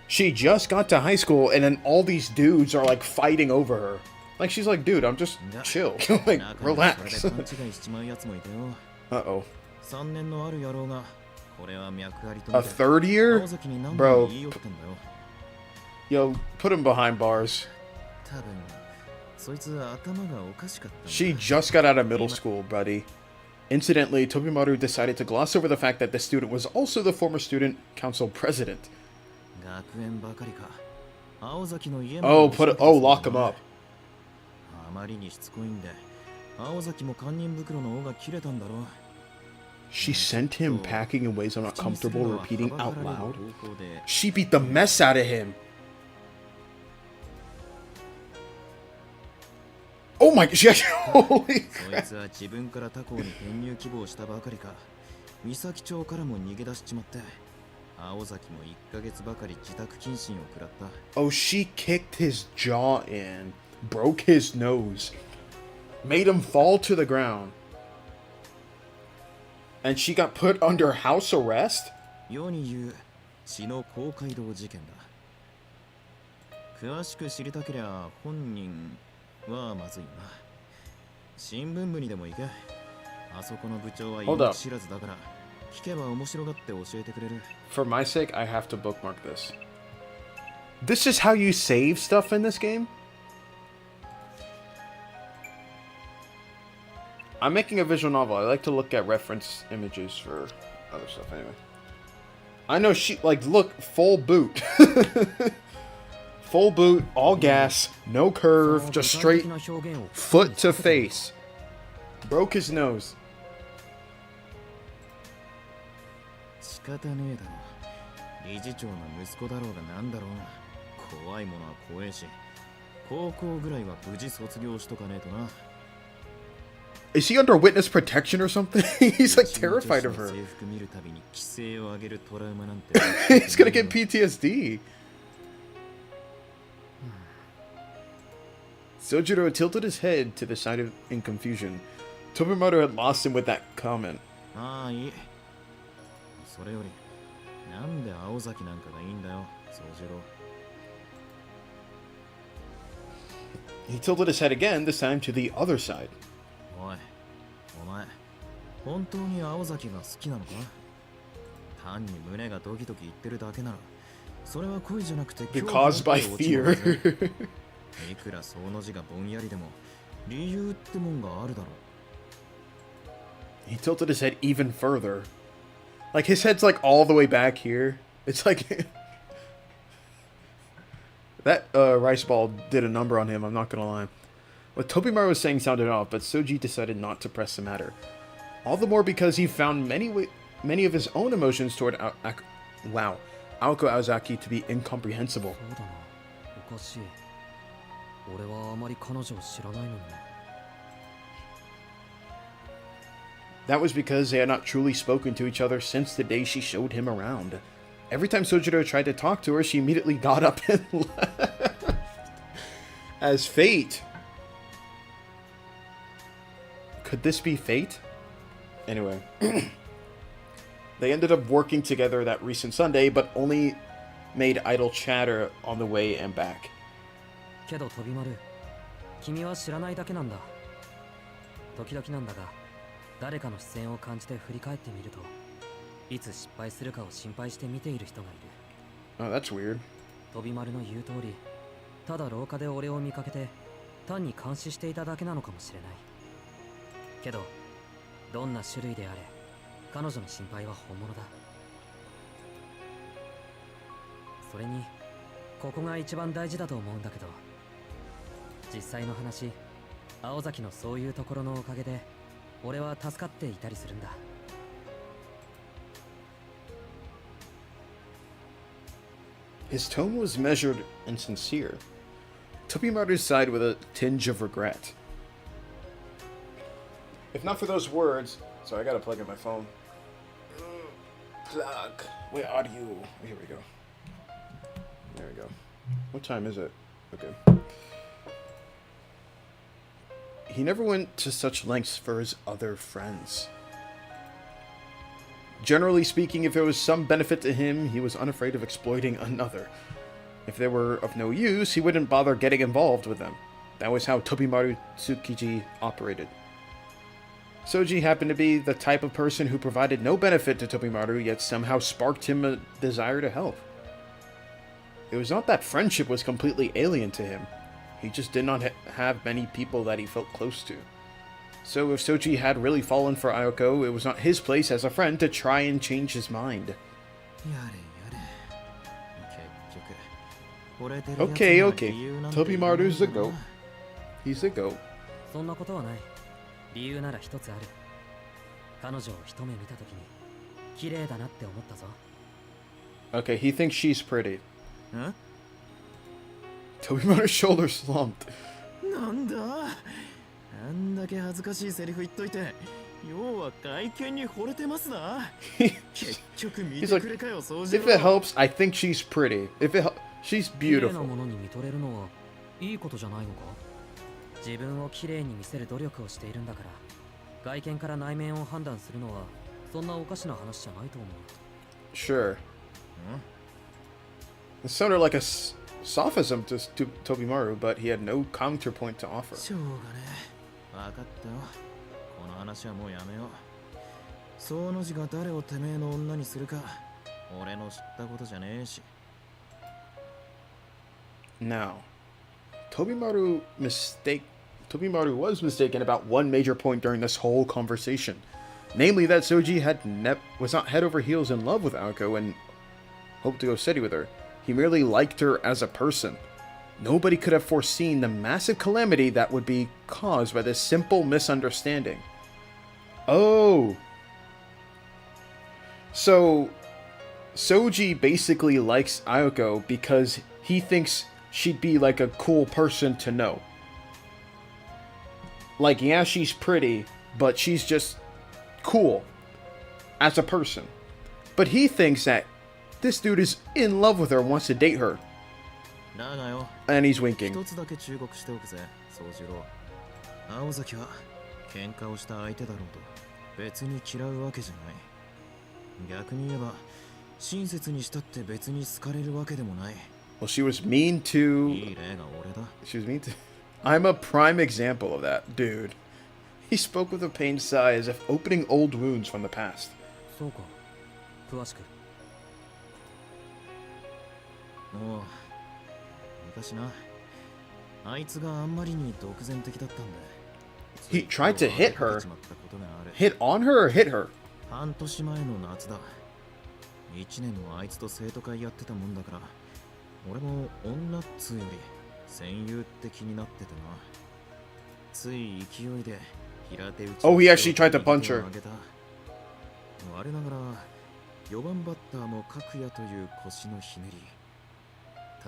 She just got to high school, and then all these dudes are, like, fighting over her. Like, she's like, dude, I'm just chill. Like, relax. Uh-oh. A third year? Bro. Yo, put him behind bars. She just got out of middle school, buddy. Incidentally, Tobimaru decided to gloss over the fact that the student was also the former student council president. Lock him up. She sent him packing in ways I'm not comfortable repeating out loud. She beat the mess out of him. Oh my gosh, holy crap. Oh, she kicked his jaw in, broke his nose, made him fall to the ground. And she got put under house arrest? Hold up. For my sake, I have to bookmark this. This is how you save stuff in this game? I'm making a visual novel. I like to look at reference images for other stuff anyway. I know she, like, look, full boot. Full boot, all gas, no curve, just straight foot to face. Broke his nose. Is he under witness protection or something? He's like terrified of her. He's gonna get PTSD. Soujuurou tilted his head to the side in confusion. Tobimaru had lost him with that comment. He tilted his head again, this time to the other side. Caused by fear. He tilted his head even further. Like, his head's like all the way back here. It's like... that rice ball did a number on him, I'm not gonna lie. What Tobimaru was saying sounded off, but Soji decided not to press the matter. All the more because he found many of his own emotions toward Aoko Aozaki to be incomprehensible. That was because they had not truly spoken to each other since the day she showed him around. Every time Soujuurou tried to talk to her, she immediately got up and left. As fate. Could this be fate? Anyway. They ended up working together that recent Sunday, but only made idle chatter on the way and back. けど飛び丸、君は知らないだけなんだ。時々なんだが、誰かの視線を感じて振り返ってみると、いつ失敗するかを心配して見ている人がいる。Oh, that's weird. 飛び丸の言う通り、ただ廊下で俺を見かけて単に監視していただけなのかもしれない。けどどんな種類であれ、彼女の心配は本物だ。それにここが一番大事だと思うんだけど、実際の話、青崎のそういうところのおかげで俺は助かっていたりするんだ。His tone was measured and sincere. Tobimaru sighed with a tinge of regret. If not for those words... Sorry, I gotta plug in my phone. Plug. Where are you? Here we go. There we go. What time is it? Okay. He never went to such lengths for his other friends. Generally speaking, if there was some benefit to him, he was unafraid of exploiting another. If they were of no use, he wouldn't bother getting involved with them. That was how Tobimaru Tsukiji operated. Soji happened to be the type of person who provided no benefit to Tobimaru, yet somehow sparked him a desire to help. It was not that friendship was completely alien to him. He just did not have many people that he felt close to. So if Soji had really fallen for Aoko, it was not his place as a friend to try and change his mind. Okay. Tobimaru's the GOAT. He's the GOAT. そんなことはない。理由なら一つある。彼女を一目見たときに綺麗だなって思ったぞ。Okay, he thinks she's pretty. Huh? Tobimaru's shoulder slumped. なんだ、あんだけ恥ずかしいセリフ言っといて、要は外見に惚れてますな。結局見てくれかよ、掃除。 If it helps, I think she's pretty. She's 綺麗な beautiful. ものに見とれるのはいいことじゃないのか。自分を綺麗に見せる努力をしているんだから、外見から内面を判断するのはそんなおかしな話じゃないと思う。 Sure. It sounded like a sophism to Tobimaru, but he had no counterpoint to offer. しょうがねえ。分かったよ。この話はもうやめよう。その字が誰をてめえの女にするか、俺の知ったことじゃねえし。Now, Tobimaru was mistaken about one major point during this whole conversation. Namely that Soji was not head over heels in love with Aoko and hoped to go steady with her. He merely liked her as a person. Nobody could have foreseen the massive calamity that would be caused by this simple misunderstanding. Oh. So, Soji basically likes Aoko because he thinks she'd be like a cool person to know. Like, yeah, she's pretty, but she's just cool as a person. But he thinks that this dude is in love with her and wants to date her. And he's winking. 一つだけ忠告しておくぜ、宗次郎。青崎は喧嘩をした相手だろうと別に嫌うわけじゃない。逆に言えば親切にしたって別に好かれるわけでもない。Well, she was mean to... いい例が俺だ。 She was mean to... I'm a prime example of that, dude. He spoke with a pained sigh as if opening old wounds from the past. そうか。詳しく。もう昔な、あいつがあんまりに独善的だったんだ。 He tried to hit her. Hit on her or hit her? 半年前の夏だ。1年もあいつと生徒会やってたもんだから、俺も女っつうより戦友って気になっててな。つい勢いで平手打ち。 Oh, he actually tried to punch her. 我ながら4番バッターも角也という腰のひねり。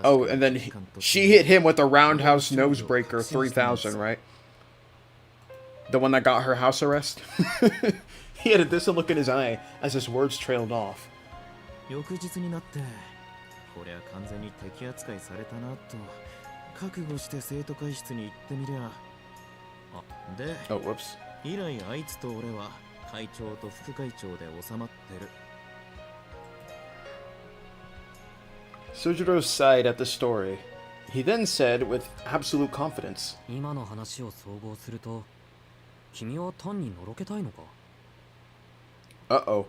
Oh, and then she hit him with a roundhouse nosebreaker 3000, right? The one that got her house arrest? He had a distant look in his eye as his words trailed off. 翌日になって、こりゃ完全に敵扱いされたなと覚悟して生徒会室に行ってみりゃ。あ、で、 Oh, whoops. 以来あいつと俺は会長と副会長で収まってる。Sojuro sighed at the story. He then said with absolute confidence, 今の話を総合すると君は単にのろけたいのか uh-oh.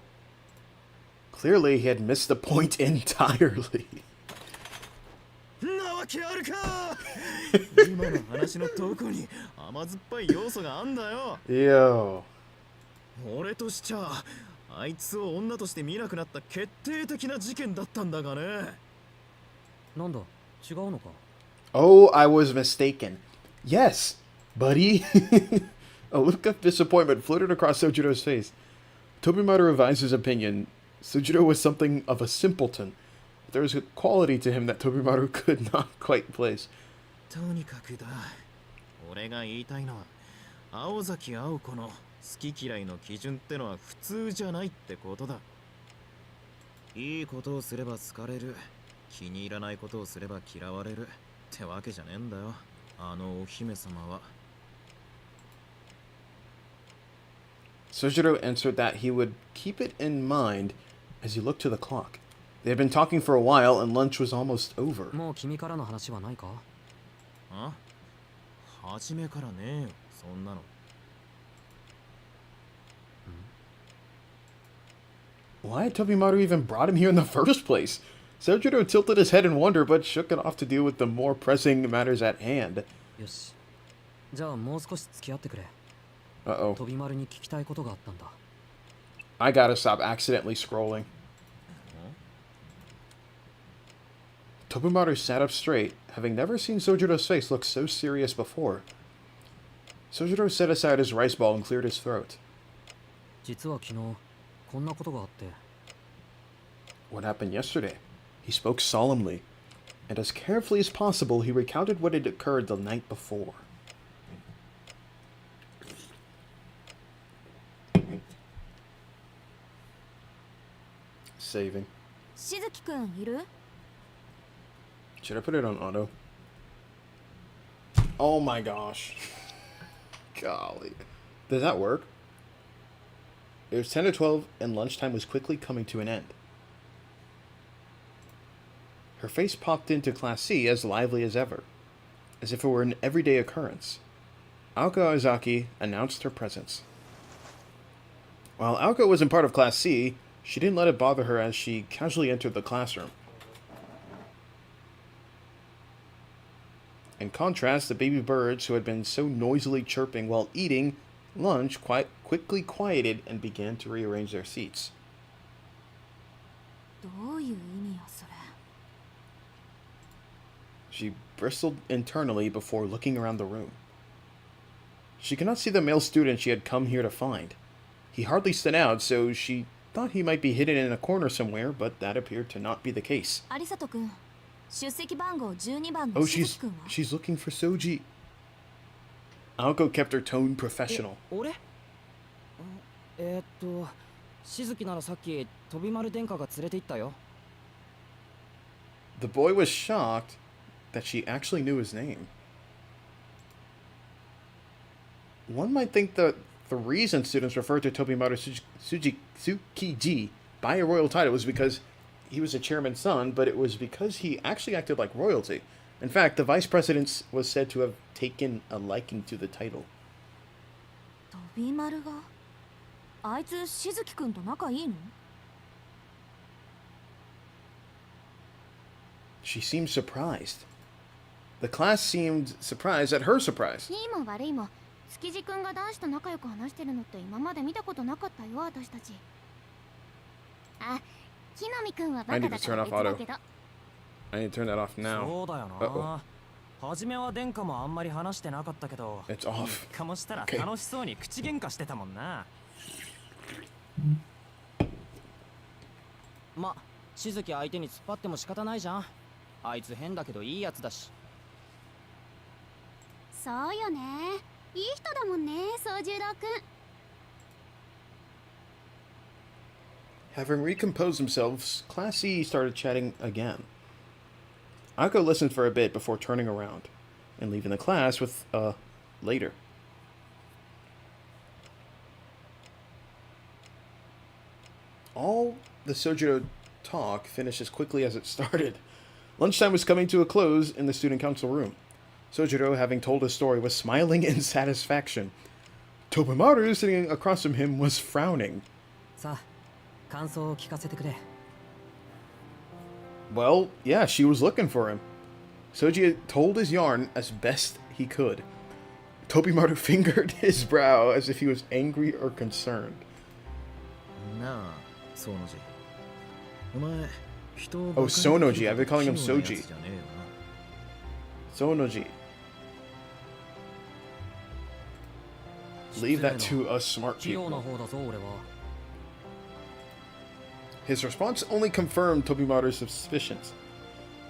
Clearly he had missed the point entirely. なわけあるか今の話のどこに甘酸っぱい要素があんだよ Yo. 俺としちゃあいつを女として見なくなった決定的な事件だったんだがねなんだ違うのか Oh, I was mistaken. Yes, buddy. A look of disappointment flitted across Sojuro's face. Tobimaru revised his opinion. Sojuro was something of a simpleton. There was a quality to him that Tobimaru could not quite place. とにかくだ俺が言いたいのは青崎青子の好き嫌いの基準ってのは普通じゃないってことだいいことをすれば好かれる気に入らないことをすれば嫌われるってわけじゃねえんだよあのお姫様は Sojuro answered that he would keep it in mind as he looked to the clock. They had been talking for a while and lunch was almost over. もう君からの話はないかあ初めからねえよそんなの Why had Tobimaru even brought him here in the first place? Sojuro tilted his head in wonder but shook it off to deal with the more pressing matters at hand. よしじゃあもう少し付き合ってくれ Uh-oh. 飛び丸に聞きたいことがあったんだ I gotta stop accidentally scrolling. Tobimaru sat up straight, having never seen Sojuro's face look so serious before. Sojuro set aside his rice ball and cleared his throat. 実は昨日こんなことがあって What happened yesterday? He spoke solemnly, and as carefully as possible he recounted what had occurred the night before. Saving. しずきくんいる？ Should I put it on auto? Oh my gosh. Golly. Does that work? It was 10 to 12 and lunchtime was quickly coming to an end. Her face popped into Class C as lively as ever, as if it were an everyday occurrence. Aoko Aozaki announced her presence. While Aoko wasn't part of Class C, she didn't let it bother her as she casually entered the classroom. In contrast, the baby birds who had been so noisily chirping while eating lunch quickly quieted and began to rearrange their seats. どういう意味よそれ。 She bristled internally before looking around the room. She could not see the male student she had come here to find. He hardly stood out, so she thought he might be hidden in a corner somewhere, but that appeared to not be the case. 有里くん、出席番号12番の Oh, しずきくんは？ she's looking for Soji. Aoko kept her tone professional. 俺しずきならさっき飛び丸殿下が連れて行ったよ The boy was shocked that she actually knew his name. One might think that the reason students referred to Tobimaru Tsukiji by a royal title was because he was a chairman's son, but it was because he actually acted like royalty. In fact, the vice president was said to have taken a liking to the title. 飛び丸が？あいつしずきくんと仲いいの？ She seemed surprised. The class seemed surprised at her surprise. いいも悪いも築地くんが男子と仲良く話してるのって今まで見たことなかったよ私たち。あ、木の実くんはバカだから別だけど。 I need to turn that off now. そうだよな初めは殿下もあんまり話してなかったけど It's off. かもしたら楽しそうに口喧嘩してたもんなま、しずき相手に突っ張っても仕方ないじゃんあいつ変だけどいいやつだしそうよね。いい人だもんね、宗十郎くん。 Having recomposed themselves, Class C started chatting again. Aoko listened for a bit before turning around and leaving the class with later. All the Sojuurou talk finished as quickly as it started. Lunchtime was coming to a close in the student council room. Soujuurou, having told his story, was smiling in satisfaction. Tobimaru, sitting across from him, was frowning. さあ、感想を聞かせてくれ。 Well, yeah, she was looking for him. Soji told his yarn as best he could. Tobimaru fingered his brow as if he was angry or concerned. なあ、ソノジ。お前、人を Oh, Sonoji. I've been calling him Soji. じゃねえよな。 Sonoji. Leave that to us smart 器用な people. 方だぞ俺は。 His response only confirmed Tobimaru's suspicions.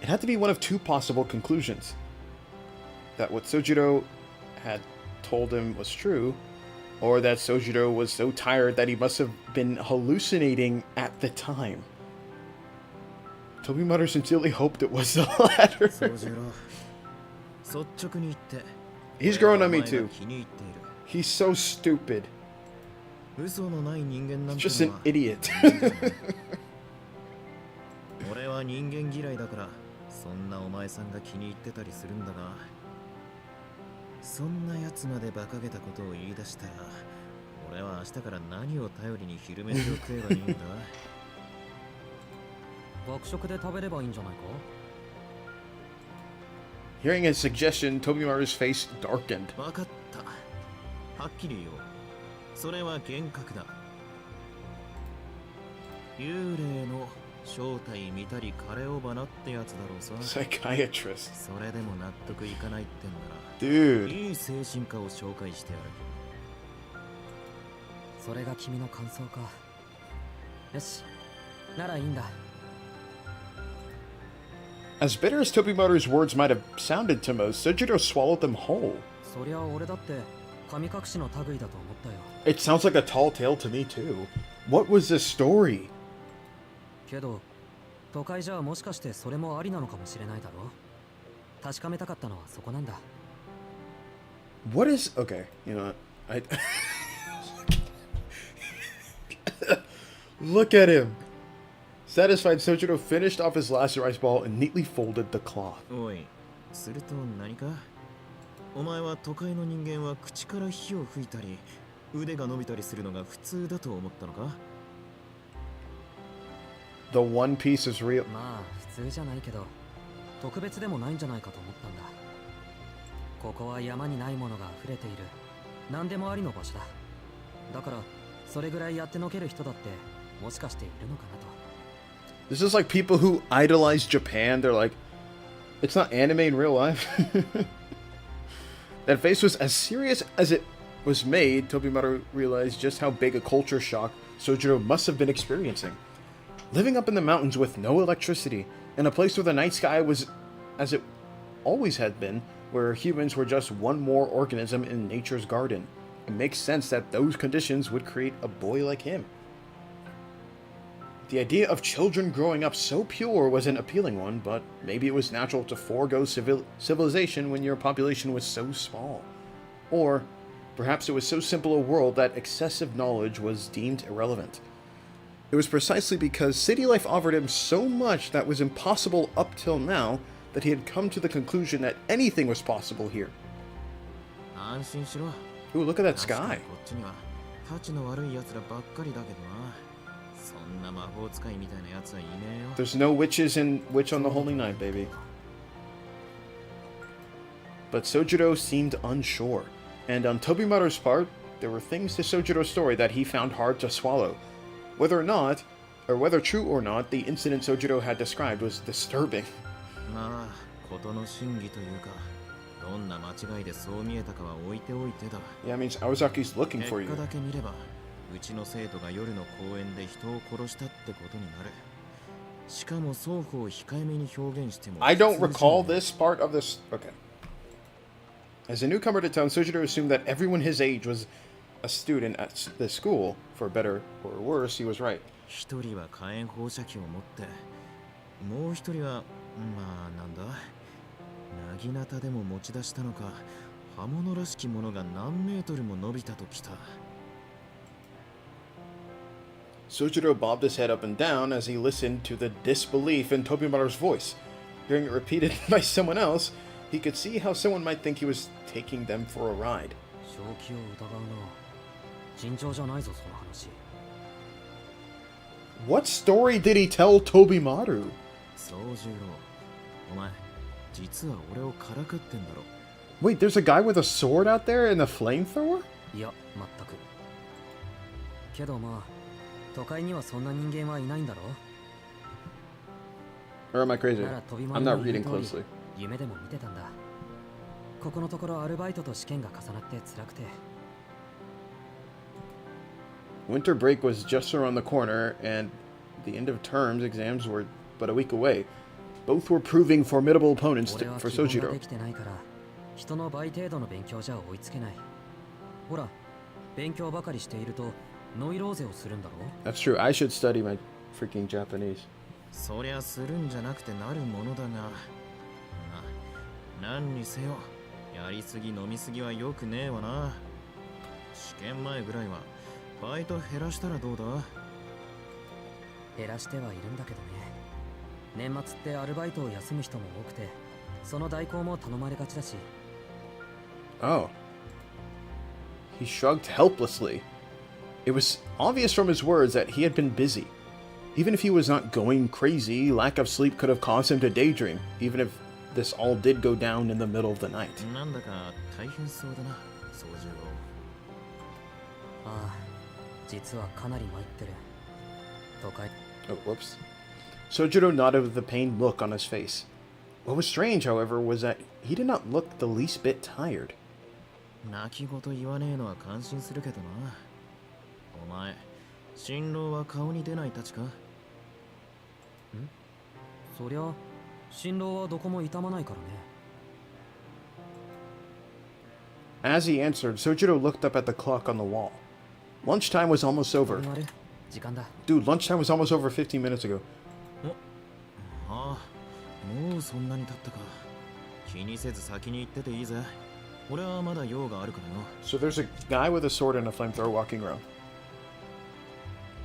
It had to be one of two possible conclusions. That what Soujuurou had told him was true, or that Soujuurou was so tired that he must have been hallucinating at the time. Tobimaru sincerely hoped it was the latter. ソジュロ、率直に言って。 He's growing on me 俺はお前が too. 気に入っている。 He's so stupid. 嘘のない人間なん He's て just の an は idiot. 俺は人間嫌いだからそんなお前さんが気に入ってたりするんだが、そんな奴まで馬鹿げたことを言い出したら俺は明日から何を頼りに昼飯を食えばいいんだ。学食で食べればいいんじゃないか。 Hearing his suggestion, Tobimaru's face darkened. 分かった。はっきり言おう。それは幻覚だ。幽霊の正体見たり枯れ尾花ってやつだろうさ。 Psychiatrist. それでも納得いかないってんなら Dude. いい精神科を紹介してやる。それが君の感想か。よし、ならいいんだ。 As bitter as Tobimaru's words might have sounded to most, Soujuurou swallowed them whole. そりゃ俺だって神隠しの類だと思ったよ。 It sounds like a tall tale to me too. What was this story? けど、都会じゃもしかしてそれもありなのかもしれないだろ。確かめたかったのはそこなんだ。 What is... Okay, you know what? I... Look at him. Satisfied, Soujuurou finished off his last rice ball and neatly folded the cloth. おい、すると何か？お前は都会の人間は口から火を吹いたり、腕が伸びたりするのが普通だと思ったのか？ The One Piece is real. まあ普通じゃないけど、特別でもないんじゃないかと思ったんだ。ここは山にないものが溢れている、何でもありの場所だ。だからそれぐらいやってのける人だってもしかしているのかなと。 This is like people who idolize Japan. They're like, it's not anime in real life. That face was as serious as it was made. Tobimaru realized just how big a culture shock Soujuurou must have been experiencing. Living up in the mountains with no electricity, in a place where the night sky was as it always had been, where humans were just one more organism in nature's garden. It makes sense that those conditions would create a boy like him. The idea of children growing up so pure was an appealing one, but maybe it was natural to forego civilization when your population was so small. Or perhaps it was so simple a world that excessive knowledge was deemed irrelevant. It was precisely because city life offered him so much that was impossible up till now that he had come to the conclusion that anything was possible here. 安心しろ。 Ooh, look at that 確か sky. にこっちにはたちの悪い奴らばっかりだけどな。そんな魔法使いみたいな奴はいねえよ。 There's no witches in Witch on the Holy Night, baby. But Soujuurou seemed unsure, and on Tobimaru's part, there were things to Soujurou's story that he found hard to swallow. Whether true or not, the incident Soujuurou had described was disturbing. まあ、事の真偽というか、どんな間違いでそう見えたかは置いておいてだ。 Yeah, it means Aozaki's looking 結 for 果 you. だけ見れば、うちの生徒が夜の公園で人を殺したってことになる。しかも双方控えめに表現しても。 I don't recall this part of this. Okay. As a newcomer to town, Soujuurou assumed that everyone his age was a student at the school. For better or worse, he was right. 一人は火炎放射器を持って、もう一人は、まあなんだ、なぎなたでも持ち出したのか、刃物らしきものが何メートルも伸びたときた。 Soujuurou bobbed his head up and down as he listened to the disbelief in Tobimaru's voice. Hearing it repeated by someone else, he could see how someone might think he was taking them for a ride. 正気を疑うな。尋常じゃないぞその話。 What story did he tell Tobimaru? 宗十郎、お前実は俺をからかってんだろ。 Wait, there's a guy with a sword out there and a flamethrower? いや全く。けどまあ都会にはそんな人間はいないんだろ。 Or am I crazy? なら飛び I'm 回り not の言 reading う通り closely. 夢でも見てたんだ。ここのところアルバイトと試験が重なって辛くて。 Winter break was just around the corner, and the end of terms exams were but a week away. Both were proving formidable opponents 俺は for 基本が Soujuurou. できてないから人の倍程度の勉強じゃ追いつけない。ほら勉強ばかりしているとノイローゼをするんだろ。 That's true. I should study my freaking Japanese. そりゃするんじゃなくてなるものだが、何にせよやりすぎ飲みすぎはよくねえわな。試験前ぐらいはバイト減らしたらどうだ。減らしてはいるんだけどね。年末ってアルバイトを休む人も多くて、その代行も頼まれがちだし。 Oh. He shrugged helplessly. It was obvious from his words that he had been busy. Even if he was not going crazy, lack of sleep could have caused him to daydream, even if this all did go down in the middle of the night. なんだか大変そうだな、宗十郎。ああ、実はかなり参ってる。都会。 Oh, whoops. Soujuurou nodded with a pained look on his face. What was strange, however, was that he did not look the least bit tired. 泣き言言わねえのは感心するけどな。お前、新郎は顔に出ないたちか？そりゃ、新郎はどこも痛まないからね。 As he answered, Soujuurou looked up at the clock on the wall. Lunchtime was almost over. 時間だ。 Dude, lunchtime was almost over 15 minutes ago. ああ、もうそんなに経ったか。気にせず先に行ってていいぜ。俺はまだ用があるからな。 So there's a guy with a sword and a flamethrower walking around.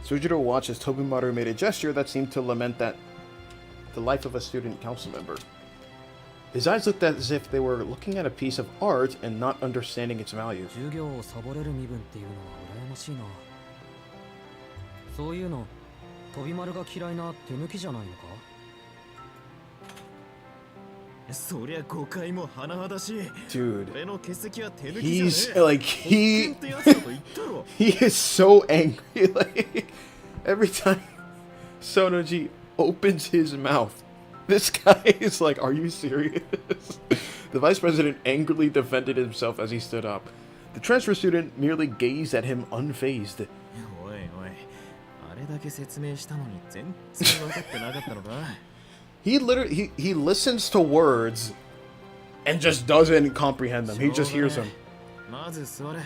Soujuurou watched as Tobimaru made a gesture that seemed to lament that the life of a student council member. His eyes looked as if they were looking at a piece of art and not understanding its value. 授業をサボれる身分っていうのは羨ましいな。そういうの、飛び丸が嫌いな手抜きじゃないのか？そりゃ誤解も甚だしい。 Dude, 俺の欠席は手抜きじゃね he's え。 like he ってやつだと言ったろ。 he is so angry. Like every time Sonoji opens his mouth, this guy is like, "Are you serious?" The vice president angrily defended himself as he stood up. The transfer student merely gazed at him unfazed. おいおい、あれだけ説明したのに全然分かってなかったのか。 He literally he listens to words and just doesn't comprehend them. He just hears them. まず座れ。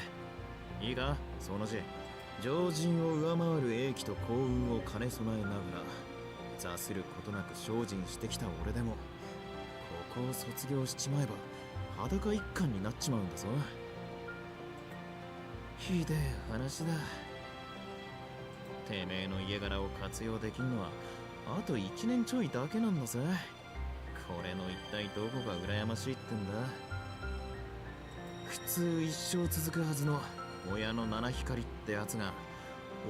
いいか、その字。常人を上回る英気と幸運を兼ね備えながら、座することなく精進してきた俺でも、ここを卒業しちまえば裸一貫になっちまうんだぞ。ひでえ話だ。てめえの家柄を活用できるのはあと1年ちょいだけなんだぜ。これの一体どこが羨ましいってんだ。普通一生続くはずの親の七光ってやつが、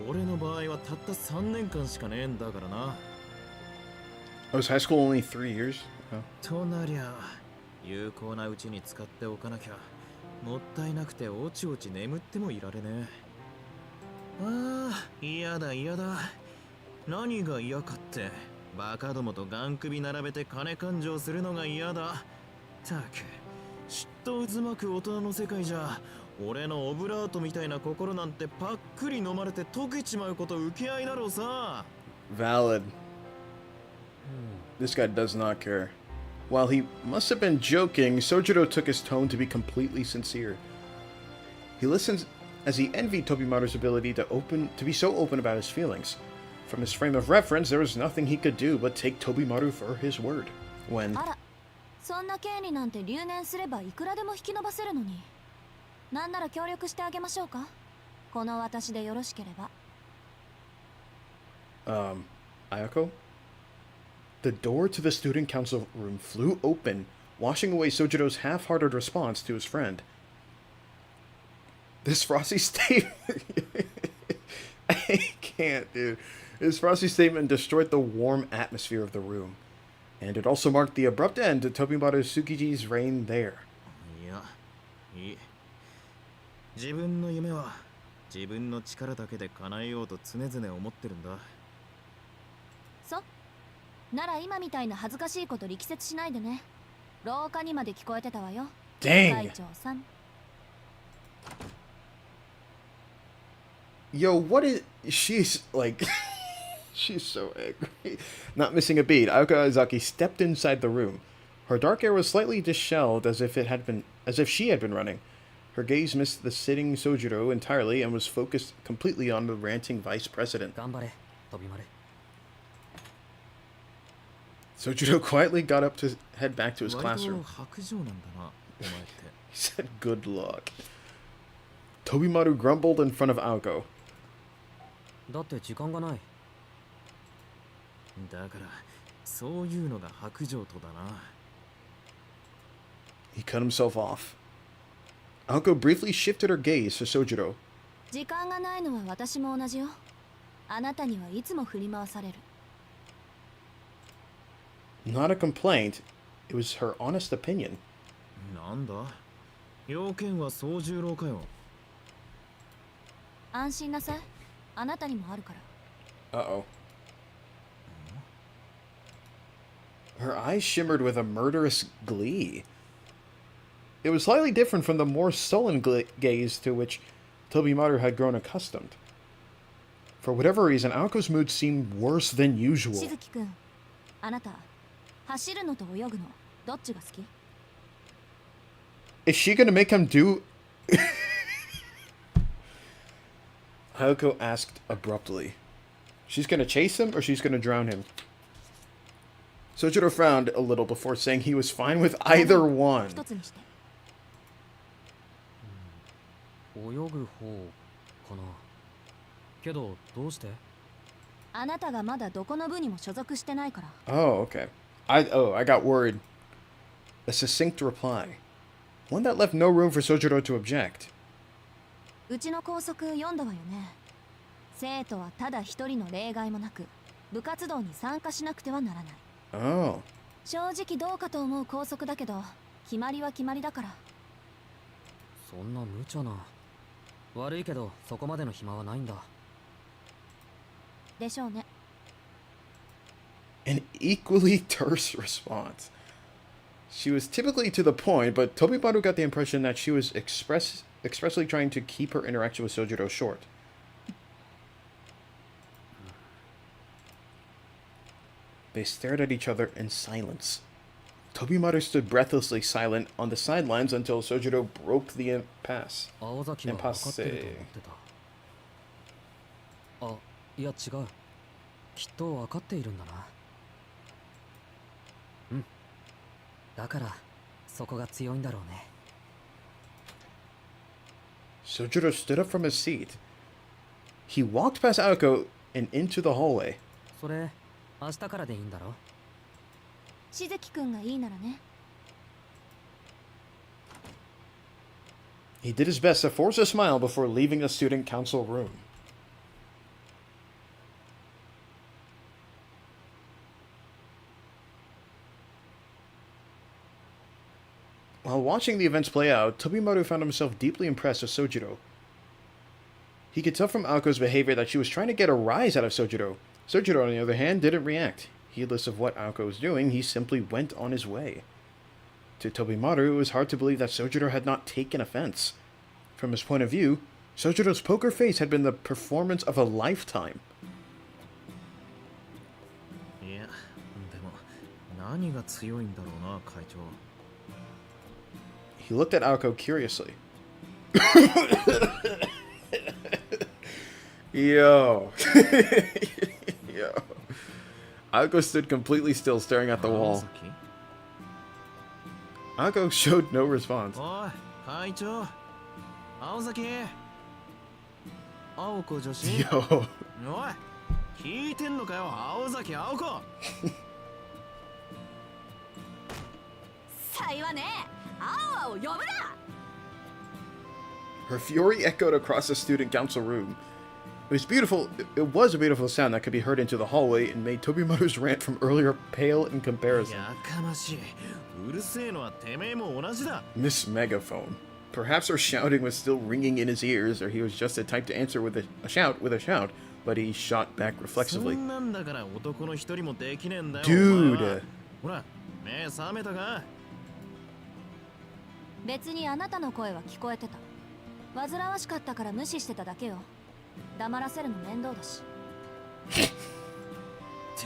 俺の場合はたった3年間しかねえんだからな。 Oh, is high school only 3 years? Oh. となりゃ有効なうちに使っておかなきゃもったいなくておちおち眠ってもいられねえ。ああ、嫌だ嫌だ。何が嫌かって、バカどもとガン首並べて金勘定するのが嫌だ。たく、嫉妬渦巻く大人の世界じゃ、俺のオブラートみたいな心なんてパックリ飲まれて溶けちまうこと受け合いだろうさ。 Valid. This guy does not care. While he must have been joking, Soujuurou took his tone to be completely sincere. He listened as he envied Tobimaru's ability to be so open about his feelings. From his frame of reference, there was nothing he could do but take Tobimaru for his word. When あら、そんな経理なんて留年すればいくらでも引き延ばせるのに。なんなら協力してあげましょうか。この私でよろしければ。Aoko? The The door to the student council room flew open, washing away Soujurou's half-hearted response to his friend. This frosty statement... I can't, dude. This frosty statement destroyed the warm atmosphere of the room. And it also marked the abrupt end to Tobimaru Tsukiji's reign there. いや、いい。自分の夢は自分の力だけで叶えようと常々思ってるんだ。そうなら今みたいな恥ずかしいこと力説しないでね。廊下にまで聞こえてたわよ。 Dang! 会長さん。 Yo, what is... She's, like... she's so angry. Not missing a beat, Aoko Aozaki stepped inside the room. Her dark hair was slightly disheveled as if she had been running. Her gaze missed the sitting Soujuurou entirely and was focused completely on the ranting vice president. 頑張れ、飛び丸。 Soujuurou quietly got up to head back to his classroom. 白状なんだな、お前って。 He said, "Good luck." Tobimaru grumbled in front of Aoko. だって時間がない。だからそういうのが白状とだな。 He cut himself off. Aoko briefly shifted her gaze to Soujuurou. 時間がないのは私も同じよ。あなたにはいつも振り回される。 Not a complaint. It was her honest opinion. なんだ要件は総十郎かよ。安心なさい。あなたにもあるから。 Uh-oh. Her eyes shimmered with a murderous glee. It was slightly different from the more sullen gaze to which Tobimaru had grown accustomed. For whatever reason, Aoko's mood seemed worse than usual. しずきくん、あなた、走るのと泳ぐの、どっちが好き？ Is she gonna make him do... Aoko asked abruptly. She's gonna chase him or she's gonna drown him? Soujuurou frowned a little before saying he was fine with either one. 一つにして。泳ぐ方かな。けどどうして？あなたがまだどこの部にも所属してないから。 Oh, okay. I got worried. A succinct reply. One that left no room for Soujuurou to object. うちの校則読んだわよね。生徒はただ一人の例外もなく、部活動に参加しなくてはならない。 Oh. 正直どうかと思う校則だけど、決まりは決まりだから。そんな無茶な。悪いけどそこまでの暇はないんだ。でしょうね。 An equally terse response. She was typically to the point, but Tobimaru got the impression that she was expressly trying to keep her interaction with Soujuurou short. They stared at each other in silence. Tobimaru stood breathlessly silent on the sidelines until Soujuurou broke the impasse. 青崎は分かってると思ってた。あ、いや違う。きっと分かっているんだな。うん。だからそこが強いんだろうね。Soujuurou stood up from his seat. He walked past Aoko and into the hallway. それ明日からでいいんだろ？しずきくんがいいならね。 He did his best to force a smile before leaving the student council room. While watching the events play out, Tobimaru found himself deeply impressed with Soujuurou. He could tell from Aoko's behavior that she was trying to get a rise out of Soujuurou. Soujuurou, on the other hand, didn't react. Heedless of what Aoko was doing, he simply went on his way. To Tobimaru, it was hard to believe that Soujuurou had not taken offense. From his point of view, Soujurou's poker face had been the performance of a lifetime. いや、でも何が強いんだろうな、会長。 He looked at Aoko curiously. Yo. Yo. Aoko stood completely still, staring at the wall. Aoko showed no response. おい、会長。青崎。青子女子。Yo. おい、聞いてんのかよ、青崎青子。会話ね。青を呼ぶな。 Her fury echoed across the student council room. It was beautiful. It was a beautiful sound that could be heard into the hallway and made Tobimaru's rant from earlier pale in comparison. やかましい。うるせえのはてめえも同じだ。 Miss Megaphone. Perhaps her shouting was still ringing in his ears, or he was just the type to answer with a shout, but he shot back reflexively. そんなんだから男の一人もできねえんだよ。 Dude. ほら、目覚めたか？別にあなたの声は聞こえてた。煩わしかったから無視してただけよ。黙らせるの面倒だし。て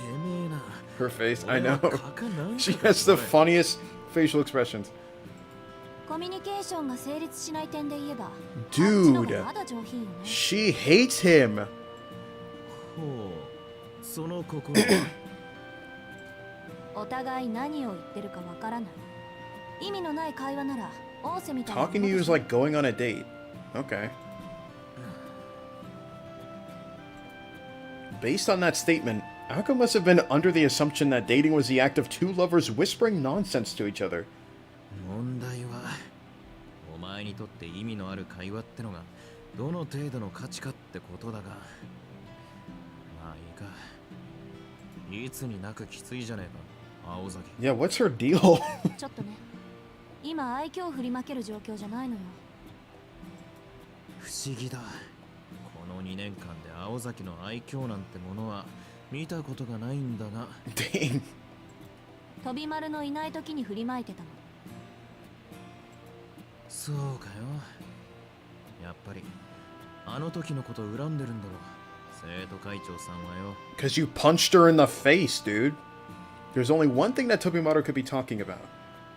めえな。 Her face, I know. 俺は書かないんだ She has the funniest facial expressions. コミュニケーションが成立しない点で言えば、 Dude. あっちの方がまだ上品よね。 She hates him. ほう、その心は。お互い何を言ってるかわからない。意味のない会話なら、仰せみたいなもの Talking to you で is しょ。 like going on a date. Okay. Based on that statement, Aoko must have been under the assumption that dating was the act of two lovers whispering nonsense to each other. 問題は、お前にとって意味のある会話ってのがどの程度の価値かってことだが、まあいいか。いつになくきついじゃねえか、青崎。 Yeah, what's her deal? ちょっとね。今愛嬌を振りまける状況じゃないのよ。不思議だ。この2年間で青崎の愛嬌なんてものは見たことがないんだが。Dang. 飛び丸のいない時に振りまいてたの。そうかよ。やっぱりあの時のこと恨んでるんだろう。生徒会長さんはよ。 Because you punched her in the face, dude. There's only one thing that Tobimaru could be talking about.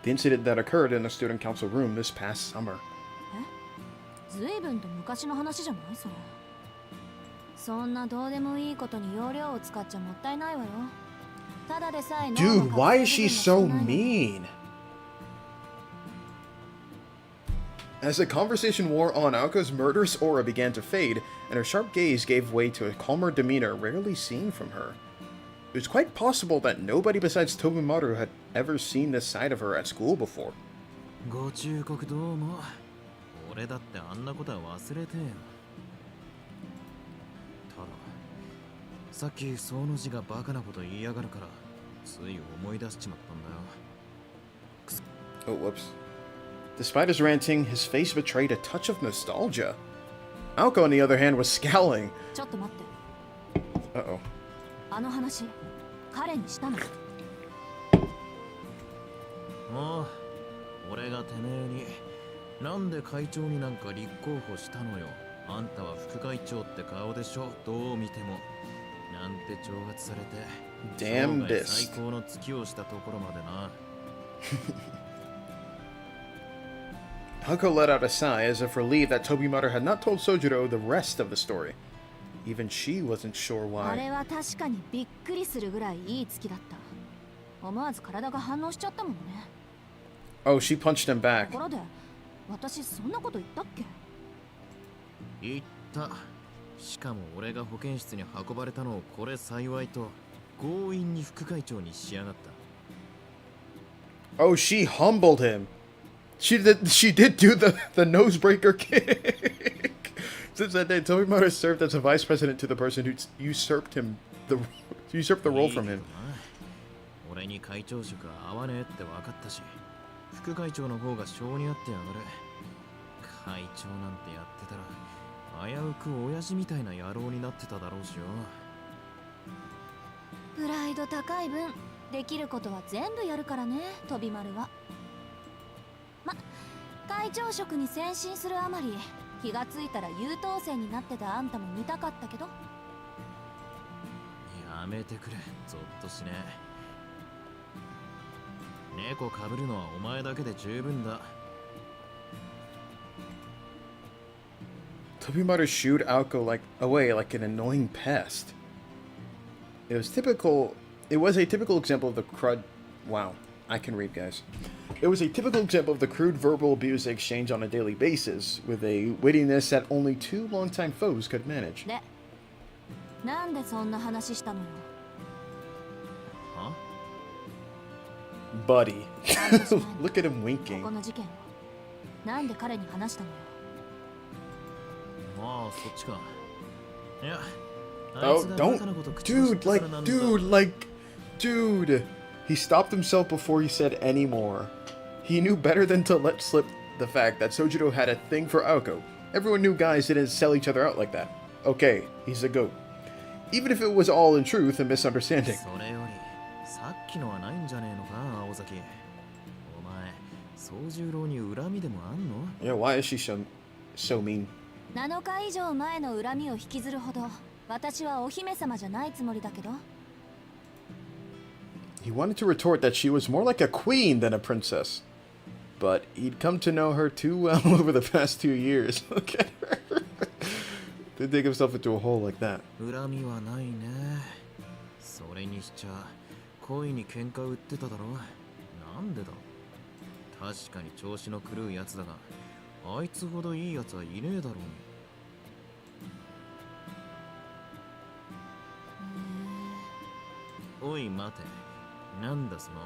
The incident that occurred in the student council room this past summer. ずいぶんと昔の話じゃないそれ。そんなどうでもいいことに容量を使っちゃもったいないわよ。ただでさえ Dude, why is she so mean? As the conversation wore on, Aoko's murderous aura began to fade, and her sharp gaze gave way to a calmer demeanor rarely seen from her. It was quite possible that nobody besides Tobimaru had ever seen this side of her at school before. ご忠告どうも。俺だってあんなことは忘れてよ。ただ、さっきその字がバカなこと言いやがるから、つい思い出しちまったんだよ。 Oh, whoops. Despite his ranting, his face betrayed a touch of nostalgia. Aoko, on the other hand, was scowling. ちょっと待って。 Uh-oh. あの話、彼にしたの。もう、俺がてめえに、なんで会長になんか立候補したのよ。あんたは副会長って顔でしょ。どう見ても。なんて挑発されて、 Damn 生涯 dissed. 最高の月をしたところまでな。Aoko let out a sigh as if relieved that Tobimaru had not told Soujuurou the rest of the story. Even she wasn't sure あ why. れは確かにびっくりするぐらいいい月だった。思わず体が反応しちゃったもんね。 Oh, she punched him と back. ころで、私そんなこと言ったっけ？言った。しかも俺が保健室に運ばれたのをこれ幸いと強引に副会長にしやがった。 Oh, she humbled him. She did do the nosebreaker kick. Since that day, Tobimaru served as a vice president to the person who usurped the role from him. 俺に会長職は合わねえって分かったし、副会長の方が性に合ってやがる。会長なんてやってたら、危うく親父みたいな野郎になってただろうしよ。プライド高い分、できることは全部やるからね、飛び丸は。会長職に先進するあまり、気がついたら優等生になってたあんたも見たかったけど。やめてくれ、ゾッとしねえ。猫かぶるのはお前だけで十分だ。Tobimaru shooed Aoko away like an annoying pest. It was a typical example of the crud. Wow, I can read, guys. It was a typical example of the crude verbal abuse they exchange on a daily basis, with a wittiness that only two longtime foes could manage. で、なんでそんな話したのよ。は buddy. 半年前に Look at him こ winking. この事件をなんで彼に話したのよ。まあそっちか。いや、 Oh, don't. Dude. He stopped himself before he said any more. He knew better than to let slip the fact that Soujuurou had a thing for Aoko. Everyone knew guys didn't sell each other out like that. Okay, he's a goat. Even if it was all in truth a misunderstanding. それよりさっきのはないんじゃねえのか、青崎。お前、宗十郎に恨みでもあんの？ Yeah, why is she so mean? 7日以上前の恨みを引きずるほど私はお姫様じゃないつもりだけど。 He wanted to retort that she was more like a queen than a princess. But he'd come to know her too well over the past 2 years. Look at her. To dig himself into a hole like that. 恨みはないね。それにしちゃ恋に喧嘩売ってただろ。なんでだ。確かに調子の狂うやつだが、あいつほどいいやつはいねえだろうに。おい待て。なんだその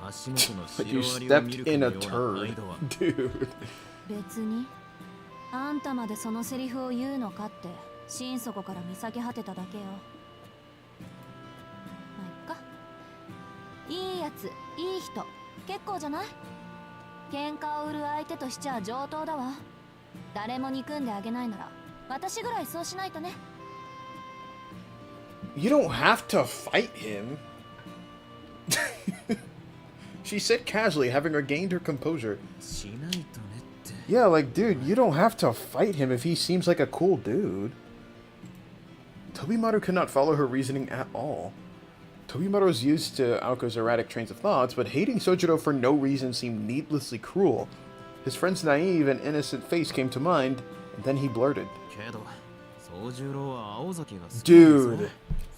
足元の Like you シロアリを見 stepped るか in の a ような turd. 態度は。Dude. 別にあんたまでそのセリフを言うのかって心底から見下げ果てただけよ。まあ、いっか。いいやつ、いい人、結構じゃない？喧嘩を売る相手としちゃ上等だわ。誰も憎んであげないなら私ぐらいそうしないとね。 You don't have to fight him. She said casually, having regained her composure. しないとねって。 Yeah, like, dude, you don't have to fight him if he seems like a cool dude. Tobimaru could not follow her reasoning at all. Tobimaru was used to Aoko's erratic trains of thoughts, but hating Soujuurou for no reason seemed needlessly cruel. His friend's naive and innocent face came to mind, and then he blurted. けど、宗十郎は青崎が好きなんだぞ。 Dude.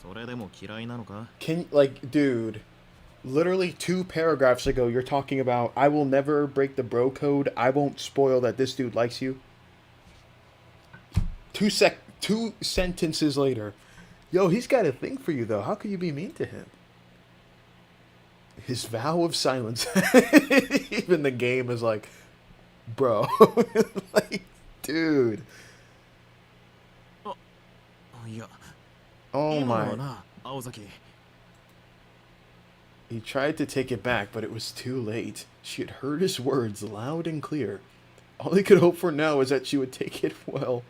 それでも嫌いなのか？ Dude, literally 2 paragraphs ago, you're talking about, I will never break the bro code, I won't spoil that this dude likes you. 2 sentences later, yo, he's got a thing for you though, how could you be mean to him? His vow of silence. Even the game is like, bro. Like, dude. いや。 Oh 今の my. はな、青崎。 He tried to take it back, but it was too late. She had heard his words loud and clear. All he could hope for now was that she would take it well.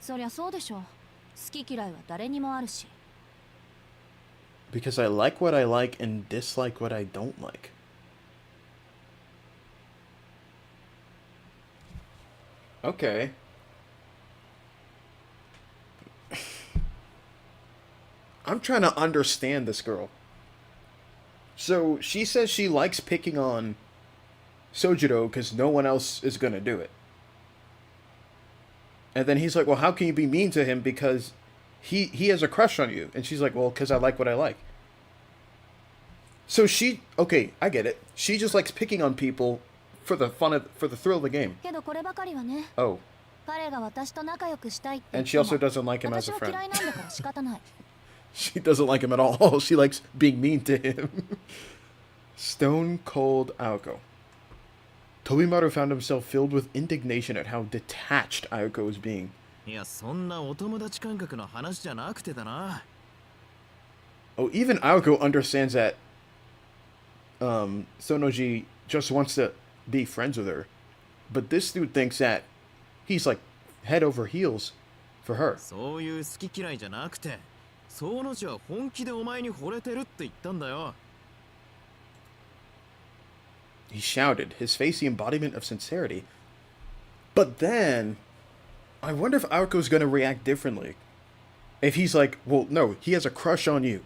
そりゃそうでしょ。好き嫌いは誰にもあるし。 Because I like what I like and dislike what I don't like. Okay. I'm trying to understand this girl. So she says she likes picking on Soujuurou because no one else is going to do it. And then he's like, well, how can you be mean to him because he has a crush on you? And she's like, well, because I like what I like. So okay, I get it. She just likes picking on people for the thrill of the game. けどこればかりはね。 Oh. 彼が私と仲良くしたいって言 And っ she ても also doesn't like him as 私 a は friend. 嫌いなんだから仕方ない。 She doesn't like him at all. She likes being mean to him. Stone cold Aoko. Tobimaru found himself filled with indignation at how detached Aoko was being. いや、そんなお友達感覚の話じゃなくてだな。 Oh, even Aoko understands that Sonoji just wants to be friends with her. But this dude thinks that he's like head over heels for her. そういう好き嫌いじゃなくて、その字は本気でお前に惚れてるって言ったんだよ。 He shouted, his face the embodiment of sincerity. But then, I wonder if Aoko's gonna react differently. If he's like, well, no, he has a crush on you.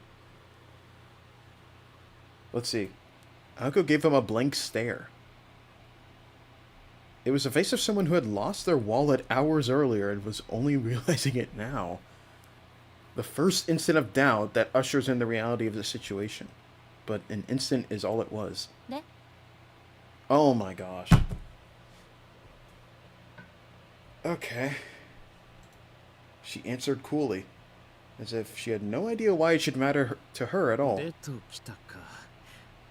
Let's see. Aoko gave him a blank stare. It was the face of someone who had lost their wallet hours earlier and was only realizing it now. The first instant of doubt that ushers in the reality of the situation. But an instant is all it was. Ne? Oh my gosh. Okay. She answered coolly, as if she had no idea why it should matter to her at all. 出ときたか。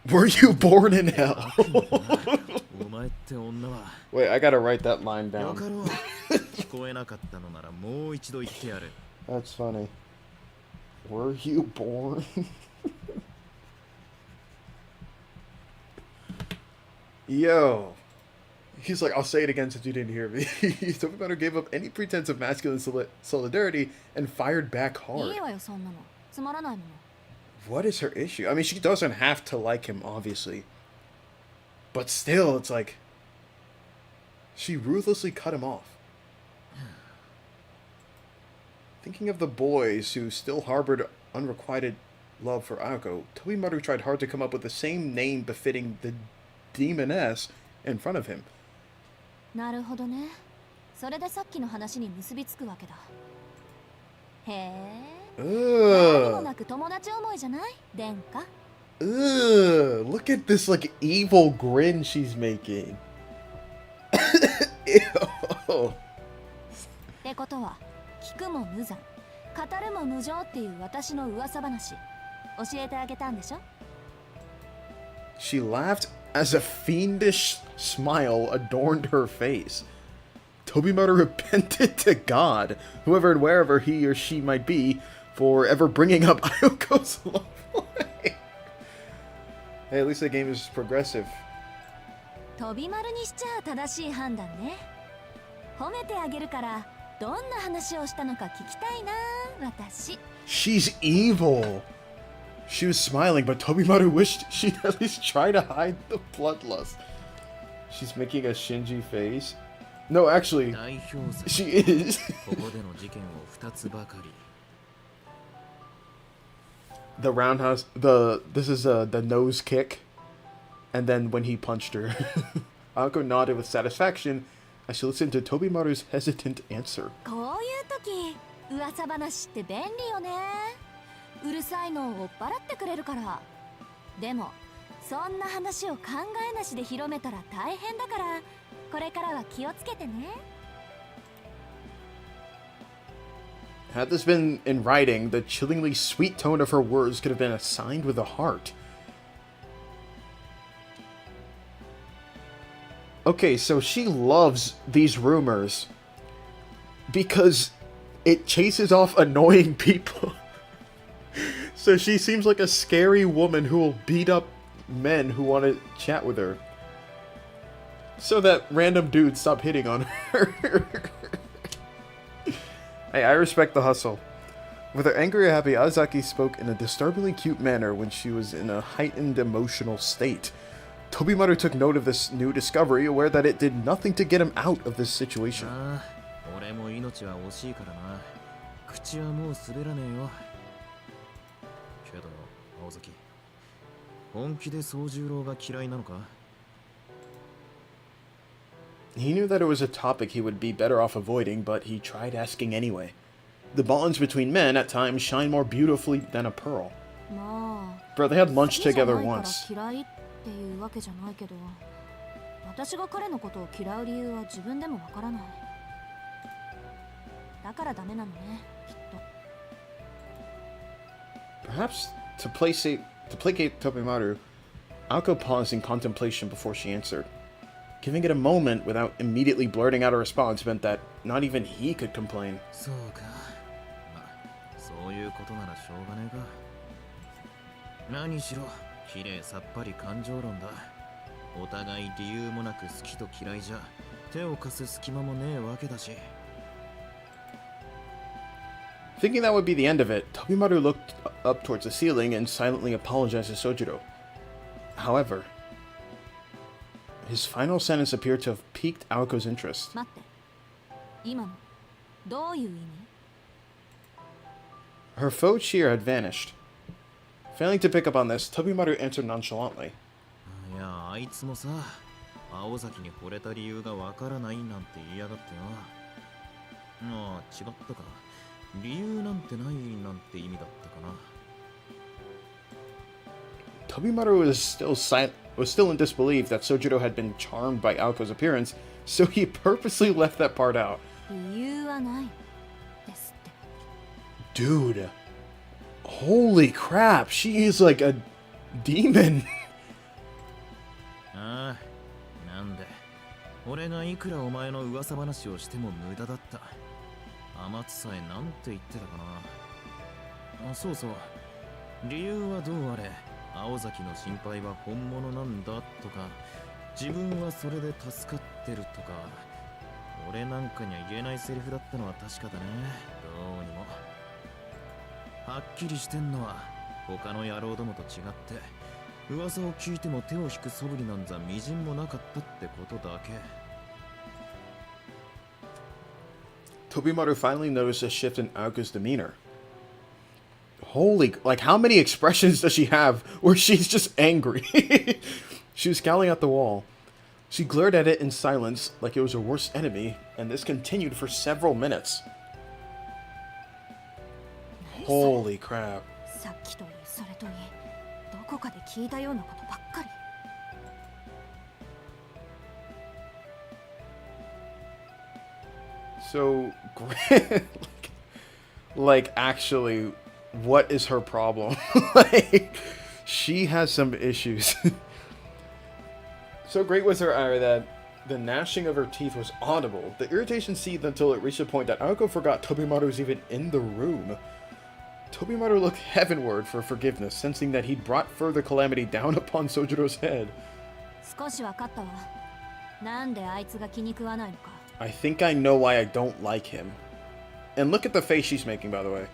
Were you born in hell? お前って女は Wait, I gotta write that line よ down. かろう聞こえなかったのならもう一度言ってやる That's funny. Were you born? Yo. He's like, I'll say it again since you didn't hear me. Tobimaru gave up any pretense of masculine solidarity and fired back い hard. いわよそんなのつまらないもの What is her issue? I mean, she doesn't have to like him, obviously. But still, it's like... She ruthlessly cut him off. Thinking of the boys who still harbored unrequited love for Aoko, Tobimaru tried hard to come up with the same name befitting the demoness in front of him. なるほどねそれでさっきの話に結びつくわけだへえ何も Ugh. なく友達思いじゃない殿下 Ugh. Look at this, like, evil grin she's making. Ew. ってことは聞くも無残語るも無情っていう私の噂話教えてあげたんでしょ She laughed as a fiendish smile adorned her face. Tobimaru repented to God, whoever and wherever he or she might be, for ever bringing up Ayoko's love life. Hey, at least the game is progressive. 飛び丸にしちゃ正しい判断ね褒めてあげるからどんな話をしたのか聞きたいな私 She's evil. She was smiling, but Tobimaru wished she'd at least try to hide the bloodlust. She's making a Shinji face. No, actually, 代表作 she is. ここでの事件を2つばかり The roundhouse. This is the nose kick, and then when he punched her, Aoko nodded with satisfaction as she listened to Tobimaru's hesitant answer. こういう時噂話って便利よねうるさいのを追っ払ってくれるからでもそんな話を考えなしで広めたら大変だからこれからは気をつけてね Had this been in writing, the chillingly sweet tone of her words could have been assigned with a heart. Okay, so she loves these rumors because it chases off annoying people. So she seems like a scary woman who will beat up men who want to chat with her. So that random dudes stop hitting on her. Hey, I respect the hustle. Whether angry or happy, Aozaki spoke in a disturbingly cute manner when she was in a heightened emotional state. Tobimaru took note of this new discovery, aware that it did nothing to get him out of this situation. ああ俺も命は惜しいからな口はもう滑らねえよけど青崎本気で宗十郎が嫌いなのか He knew that it was a topic he would be better off avoiding, but he tried asking anyway. The bonds between men at times shine more beautifully than a pearl. まあ Bro, they had lunch 好きじゃ together ないから once. 嫌いっていうわけじゃないけど私が彼のことを嫌う理由は自分でもわからないだからダメなのねきっと Perhaps to placate Tobimaru, Aoko paused in contemplation before she answered. Giving it a moment without immediately blurting out a response meant that not even he could complain. そうかまあそういうことならしょうがねえか何しろ綺麗さっぱり感情論だお互い理由もなく好きと嫌いじゃ手を貸す隙間もねえわけだし Thinking that would be the end of it, Tobimaru looked up towards the ceiling and silently apologized to Soujuurou. However, his final sentence appeared to have piqued Aoko's interest. 待って今のどういう意味 Her faux cheer had vanished. Failing to pick up on this, Tobimaru answered nonchalantly. いやあいつもさ青崎に惚れた理由がわからないなんて言いやがってなああ違ったか理由なんてないなんて意味だったかな Tobimaru was still in disbelief that Soujuurou had been charmed by Aoko's appearance, so he purposely left that part out. 理由はないですって Dude, holy crap, she is like a demon. ああ、なんで俺がいくらお前の噂話をしても無駄だった。天津さえなんて言ってたかな。あ、そうそう、理由はどうあれ青崎の心配は本物なんだとか、自分はそれで助かってるとか、俺なんかには言えないセリフだったのは確かだね。どうにもはっきりしてんのは他の野郎どもと違って噂を聞いても手を引く素振りなんざみじんもなかったってことだけ。 Tobimaru finally noticed a shift in Aoko's demeanor. Holy, like, how many expressions does she have where she's just angry? She was scowling at the wall. She glared at it in silence like it was her worst enemy, and this continued for several minutes. Holy crap. さっきといいそれといい、どこかで聞いたようなことばっかり。So, like, actually, what is her problem? Like, she has some issues. So great was her ire that the gnashing of her teeth was audible. The irritation seethed until it reached a point that Aoko forgot Tobimaru was even in the room. Tobimaru looked heavenward for forgiveness, sensing that he'd brought further calamity down upon Soujurou's head. 少しわかったわ。なんであいつが気に食わないのか。I think I know why I don't like him. And look at the face she's making, by the way.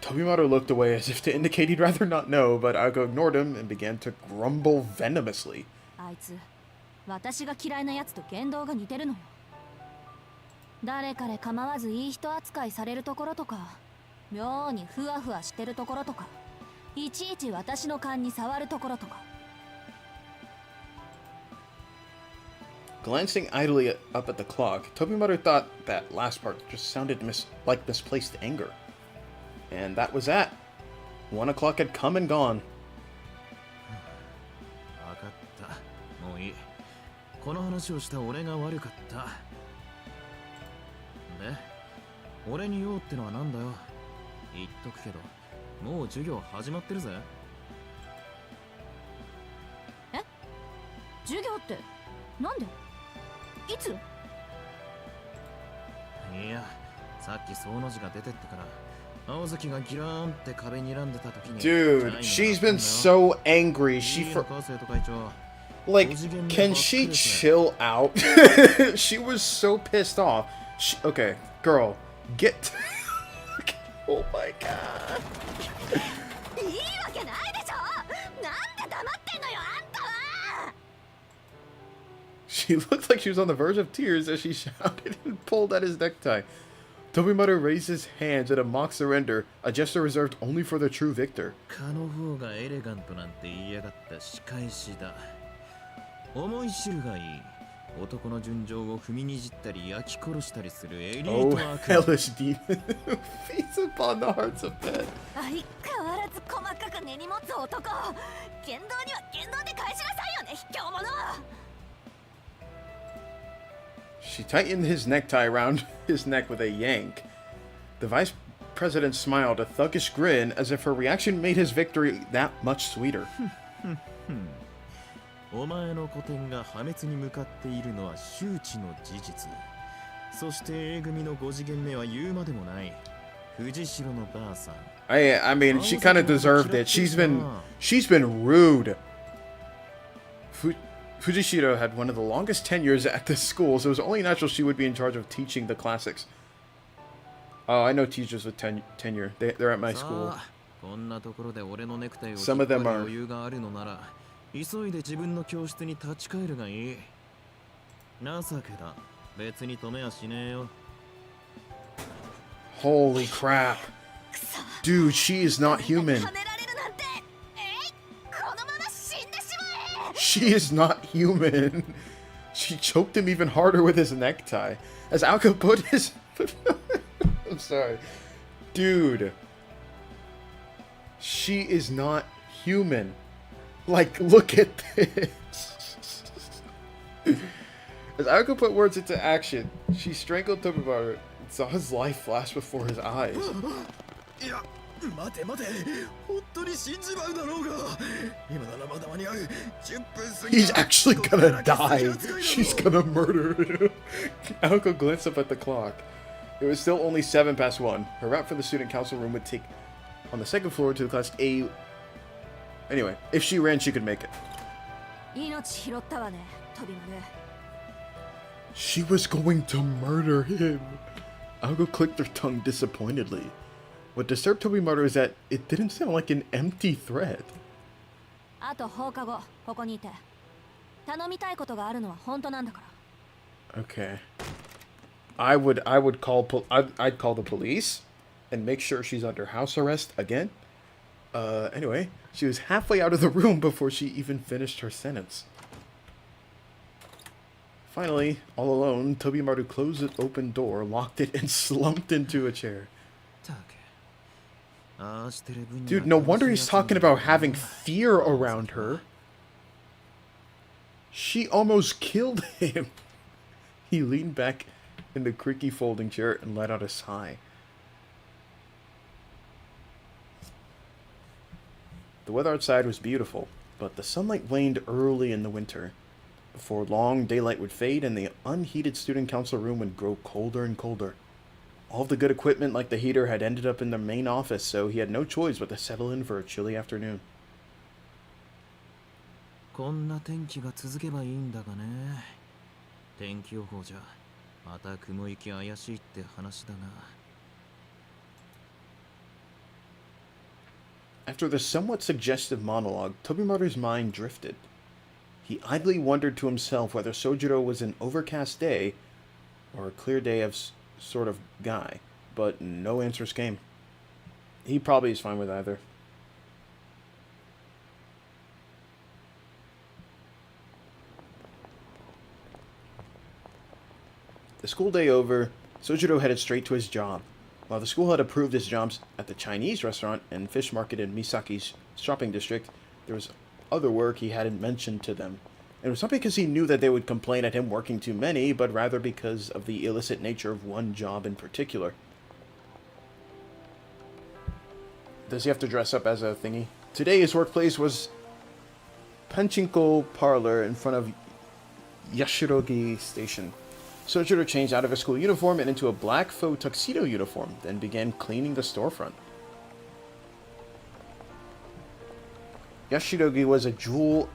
Tobimaru looked away as if to indicate he'd rather not know, but Aoko ignored him and began to grumble venomously. あいつ、私が嫌いなやつと言動が似てるのよ。誰彼構わずいい人扱いされるところとか、妙にふわふわしてるところとか、いちいち私の勘に触るところとか。Glancing idly up at the clock, Tobimaru thought that last part just sounded like misplaced anger. And that was that. 1 o'clock had come and gone. わかった。もういい。この話をした俺が悪かった。で、俺に用ってのはなんだよ。言っとくけど、もう授業始まってるぜ。え？授業ってなんで？いつ？いや、さっきその字が出てってから、青崎がギラーンって壁に睨んでた時に。Dude, she's been so angry. Like, can she chill out? She was so pissed off. Okay, girl, get. Oh my god. いいわけないでしょ。なんで黙ってんのよ、あんたは。She looked like she was on the verge of tears as she shouted and pulled at his necktie. Tobimaru raised his hands in a mock surrender, a gesture reserved only for the true victor. 蚊の方がエレガントなんて言いやがった仕返しだ。思い知るがいい。男の純情を踏みにじったり焼き殺したりするエリー Oh, ト悪魔。 hellish demon who feeds upon the hearts of men. 相変わらず細かく根に持つ男。言動には言動で返しなさいよね、卑怯者。She tightened his necktie around his neck with a yank. The vice president smiled a thuggish grin as if her reaction made his victory that much sweeter. お前の古典が破滅に向かっているのは周知の事実。そして A 組の5次元目は言うまでもない。藤代のばあさん。I mean, she kind of deserved it. She's been rude. Fujishiro had one of the longest tenures at this school, so it was only natural she would be in charge of teaching the classics. Oh, I know teachers with tenure. They're at my school. Some of them are. 急いで自分の教室に立ち返るがいい。情けだ。別に止めはしねえよ。Holy crap. Dude, she is not human. She is not human. She choked him even harder with his necktie. As Aoko put his... I'm sorry. Dude. She is not human. Like, look at this. As Aoko put words into action, she strangled Tobimaru and saw his life flash before his eyes. いや、待て待て、本当に死んじまうだろうが。今ならまだ間に合う。10分過ぎ。 He's actually gonna die. She's gonna murder him. Aoko glanced up at the clock. It was still only 7 past 1. Her route for the student council room would take on the second floor to the class A. Anyway, if she ran, she could make it. 命拾ったわね、飛び丸。 She was going to murder him. Aoko clicked her tongue disappointedly. What disturbed Tobimaru is that it didn't sound like an empty threat. あと放課後、ここにいて。頼みたいことがあるのは本当なんだから。 Okay. I'd call the police and make sure she's under house arrest again. Anyway, she was halfway out of the room before she even finished her sentence. Finally, all alone, Tobimaru closed the open door, locked it, and slumped into a chair. Dude, no wonder he's talking about having fear around her. She almost killed him. He leaned back in the creaky folding chair and let out a sigh. The weather outside was beautiful, but the sunlight waned early in the winter. Before long, daylight would fade and the unheated student council room would grow colder and colder. All the good equipment like the heater had ended up in the main office, so he had no choice but to settle in for a chilly afternoon. こんな天気が続けばいいんだがね。天気予報じゃまた雲行き怪しいって話だな。 After the somewhat suggestive monologue, Tobimaru's mind drifted. He idly wondered to himself whether Soujuurou was an overcast day or a clear day of sort of guy, but no answers came. He probably is fine with either. The school day over, Soujuurou headed straight to his job. While the school had approved his jobs at the Chinese restaurant and fish market in Misaki's shopping district, there was other work he hadn't mentioned to them. It was not because he knew that they would complain at him working too many, but rather because of the illicit nature of one job in particular. Does he have to dress up as a thingy? Today his workplace was Pachinko Parlor in front of Yashirogi Station. Soujuurou changed out of his school uniform and into a black faux tuxedo uniform, then began cleaning the storefront. Yashirogi was a jewel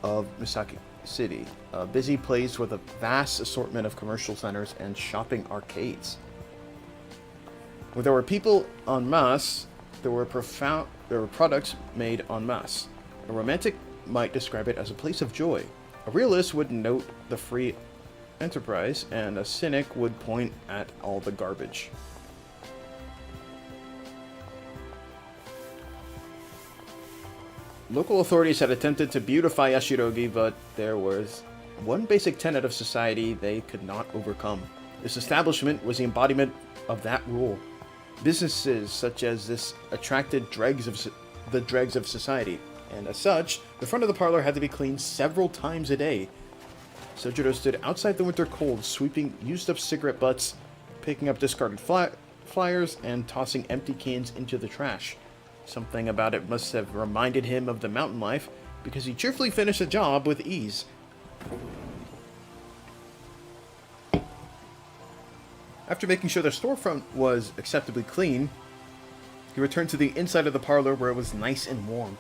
of Misaki City, a busy place with a vast assortment of commercial centers and shopping arcades. Where there were people en masse, there were products made en masse. A romantic might describe it as a place of joy. A realist would note the free enterprise, and a cynic would point at all the garbage. Local authorities had attempted to beautify Yashirogi, but there was one basic tenet of society they could not overcome. This establishment was the embodiment of that rule. Businesses such as this attracted the dregs of society, and as such, the front of the parlor had to be cleaned several times a day. Soujuurou stood outside the winter cold, sweeping used-up cigarette butts, picking up discarded flyers, and tossing empty cans into the trash. Something about it must have reminded him of the mountain life, because he cheerfully finished the job with ease. After making sure the storefront was acceptably clean, he returned to the inside of the parlor where it was nice and warm.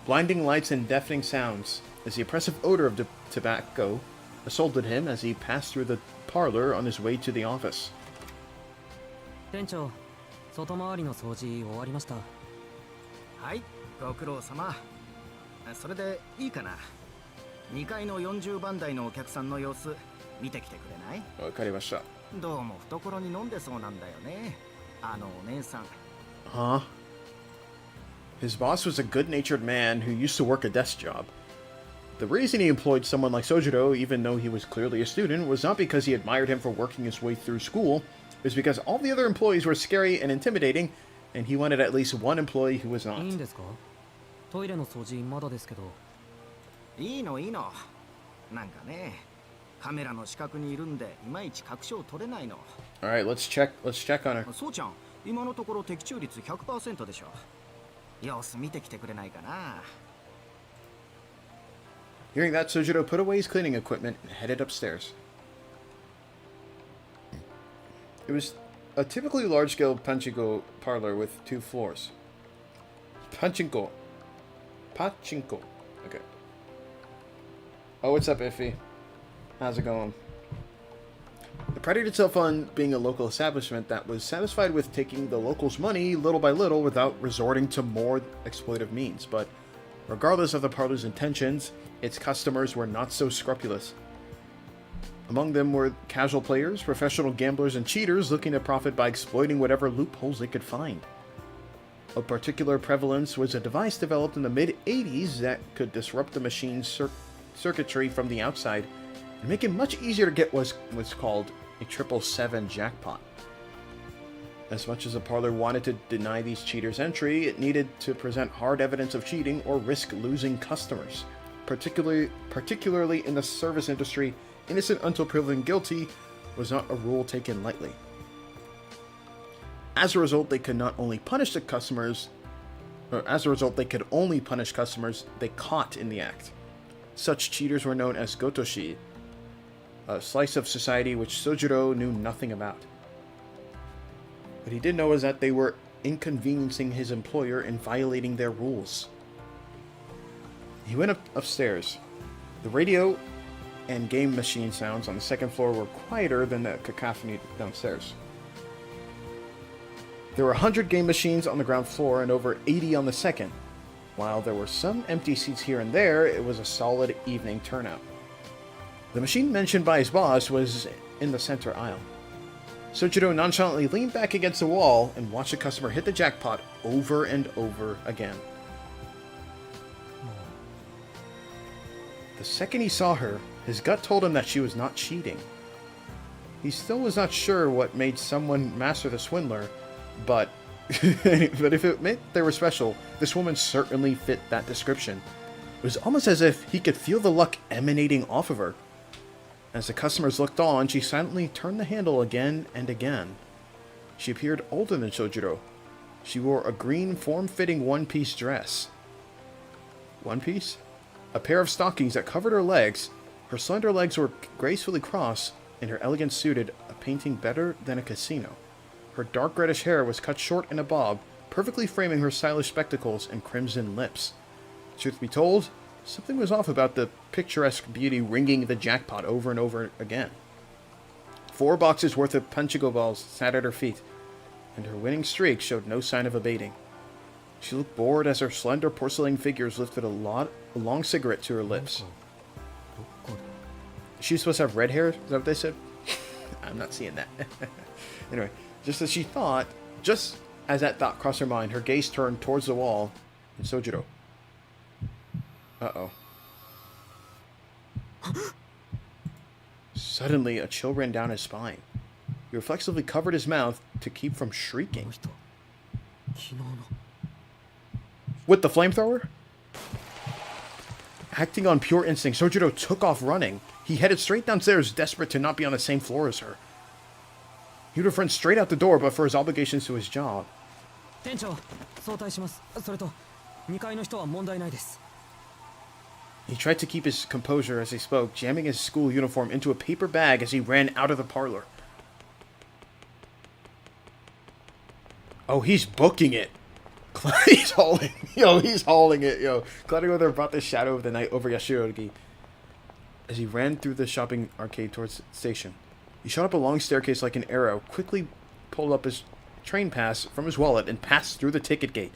Blinding lights and deafening sounds, as the oppressive odor of tobacco assaulted him as he passed through the parlor on his way to the office. 店長、外回りの掃除終わりました。はい、ご苦労様。それでいいかな。2階の40番台のお客さんの様子見てきてくれない？わかりました。どうも懐に飲んでそうなんだよね。あのお姉さん。Huh? His boss was a good-natured man who used to work a desk job. The reason he employed someone like Soujuurou, even though he was clearly a student, was not because he admired him for working his way through school. It was because all the other employees were scary and intimidating, and he wanted at least one employee who was not. いいんですか？トイレの掃除まだですけど。いいのいいの。なんかね、カメラの死角にいるんでいまいち確証取れないの。All right, let's check on her. そうちゃん、今のところ的中率 100% でしょ。様子見てきてくれないかな。 Hearing that, Soujuurou put away his cleaning equipment and headed upstairs. It was a typically large-scale pachinko parlor with 2 floors. Pachinko. Okay. Oh, what's up, Iffy? How's it going? It prided itself on being a local establishment that was satisfied with taking the locals' money little by little without resorting to more exploitive means, but regardless of the parlor's intentions, its customers were not so scrupulous. Among them were casual players, professional gamblers, and cheaters looking to profit by exploiting whatever loopholes they could find. Of particular prevalence was a device developed in the mid-80s that could disrupt the machine's circuitry from the outside and make it much easier to get what's called a 777 jackpot. As much as the parlor wanted to deny these cheaters entry, it needed to present hard evidence of cheating or risk losing customers. Particularly in the service industry, innocent until proven guilty was not a rule taken lightly. As a result, they could only punish customers they caught in the act. Such cheaters were known as gotoshi, a slice of society which Soujuurou knew nothing about. What he did know was that they were inconveniencing his employer and violating their rules. He went upstairs. The radio and game machine sounds on the second floor were quieter than the cacophony downstairs. There were 100 game machines on the ground floor and over 80 on the second. While there were some empty seats here and there, it was a solid evening turnout. The machine mentioned by his boss was in the center aisle. Soujuurou nonchalantly leaned back against the wall and watched the customer hit the jackpot over and over again. The second he saw her, his gut told him that she was not cheating. He still was not sure what made someone master the swindler, but if it meant they were special, this woman certainly fit that description. It was almost as if he could feel the luck emanating off of her. As the customers looked on, she silently turned the handle again and again. She appeared older than Soujuurou. She wore a green, form-fitting one-piece dress. One piece? A pair of stockings that covered her legs. Her slender legs were gracefully crossed, and her elegance suited a painting better than a casino. Her dark reddish hair was cut short in a bob, perfectly framing her stylish spectacles and crimson lips. Truth be told, something was off about the picturesque beauty ringing the jackpot over and over again. 4 boxes worth of pachinko balls sat at her feet, and her winning streak showed no sign of abating. She looked bored as her slender porcelain figures lifted a long cigarette to her lips. She was supposed to have red hair? Is that what they said? I'm not seeing that. Anyway, just as that thought crossed her mind, her gaze turned towards the wall and Soujuurou. Uh-oh. Suddenly, a chill ran down his spine. He reflexively covered his mouth to keep from shrieking. With the flamethrower? Acting on pure instinct, Soujuurou took off running. He headed straight downstairs, desperate to not be on the same floor as her. He would have run straight out the door but for his obligations to his job. He tried to keep his composure as he spoke, jamming his school uniform into a paper bag as he ran out of the parlor. Oh, he's booking it. He's hauling it, yo. Gladiator brought the shadow of the night over Yashirogi as he ran through the shopping arcade towards the station. He shot up a long staircase like an arrow, quickly pulled up his train pass from his wallet, and passed through the ticket gate.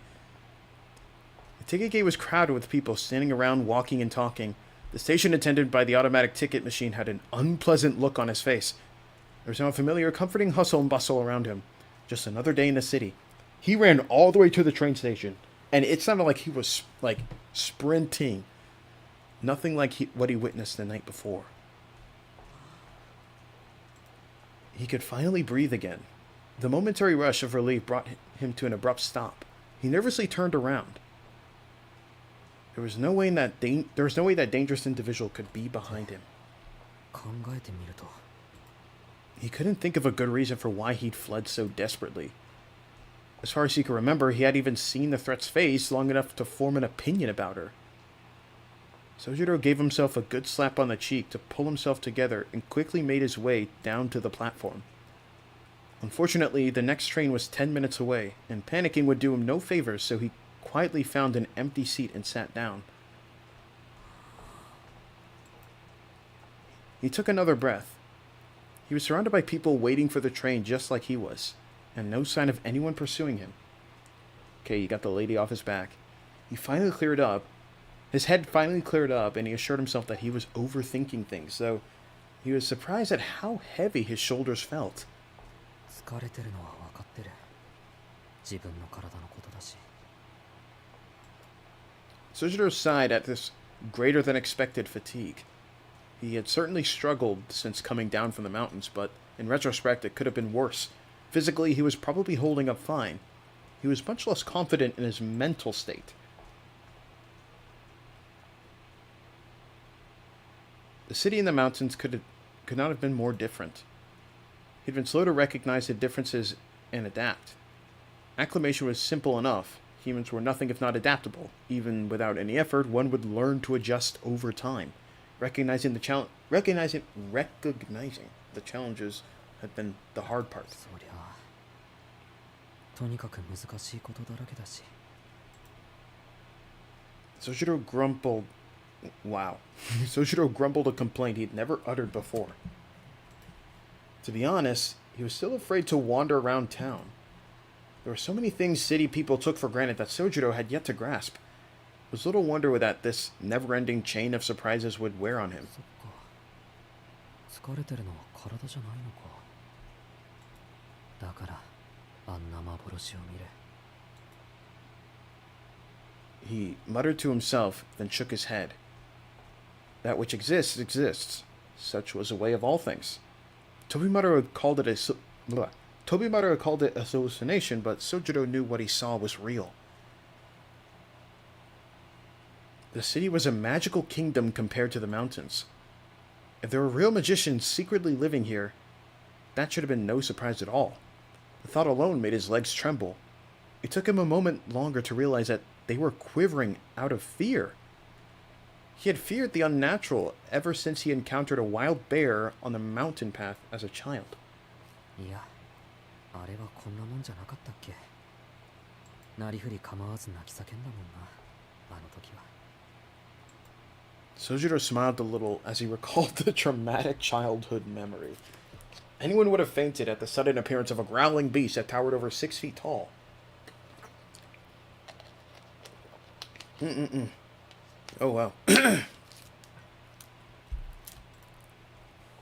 The ticket gate was crowded with people standing around, walking and talking. The station attendant by the automatic ticket machine had an unpleasant look on his face. There was now a familiar, comforting hustle and bustle around him. Just another day in the city. He ran all the way to the train station, and it sounded like he was, sprinting. Nothing like what he witnessed the night before. He could finally breathe again. The momentary rush of relief brought him to an abrupt stop. He nervously turned around. There was no way that dangerous individual could be behind him. He couldn't think of a good reason for why he'd fled so desperately. As far as he could remember, he had even seen the threat's face long enough to form an opinion about her. Soujuurou gave himself a good slap on the cheek to pull himself together and quickly made his way down to the platform. Unfortunately, the next train was 10 minutes away, and panicking would do him no favors, so he quietly found an empty seat and sat down. He took another breath. He was surrounded by people waiting for the train just like he was, and no sign of anyone pursuing him. Okay, he got the lady off his back. He finally cleared up. His head finally cleared up, and he assured himself that he was overthinking things, though he was surprised at how heavy his shoulders felt. 疲れてるのは分かってる。自分の体のことだし。 Soujuurou sighed at this greater than expected fatigue. He had certainly struggled since coming down from the mountains, but in retrospect it could have been worse. Physically, he was probably holding up fine. He was much less confident in his mental state. The city in the mountains could not have been more different. He'd been slow to recognize the differences and adapt. Acclimation was simple enough. Humans were nothing if not adaptable. Even without any effort, one would learn to adjust over time. Recognizing the challenges had been the hard part. そりゃとにかく難しいことだらけだし。 Soujuurou grumbled. Wow. Soujuurou grumbled a complaint he'd never uttered before. To be honest, he was still afraid to wander around town. There were so many things city people took for granted that Soujuurou had yet to grasp. It was little wonder that this never-ending chain of surprises would wear on him. そっか。疲れてるのは体じゃないのか。だからあんな幻を見る。 He muttered to himself, then shook his head. That which exists, exists. Such was the way of all things. Tobimaro had called it a hallucination, but Soujuurou knew what he saw was real. The city was a magical kingdom compared to the mountains. If there were real magicians secretly living here, that should have been no surprise at all. The thought alone made his legs tremble. It took him a moment longer to realize that they were quivering out of fear. He had feared the unnatural ever since he encountered a wild bear on the mountain path as a child. いや、あれはこんなもんじゃなかったっけ。なりふり構わず泣き叫んだもんな、あの時は。Soujuurou smiled a little as he recalled the traumatic childhood memory. Anyone would have fainted at the sudden appearance of a growling beast that towered over 6 feet tall. Oh, wow.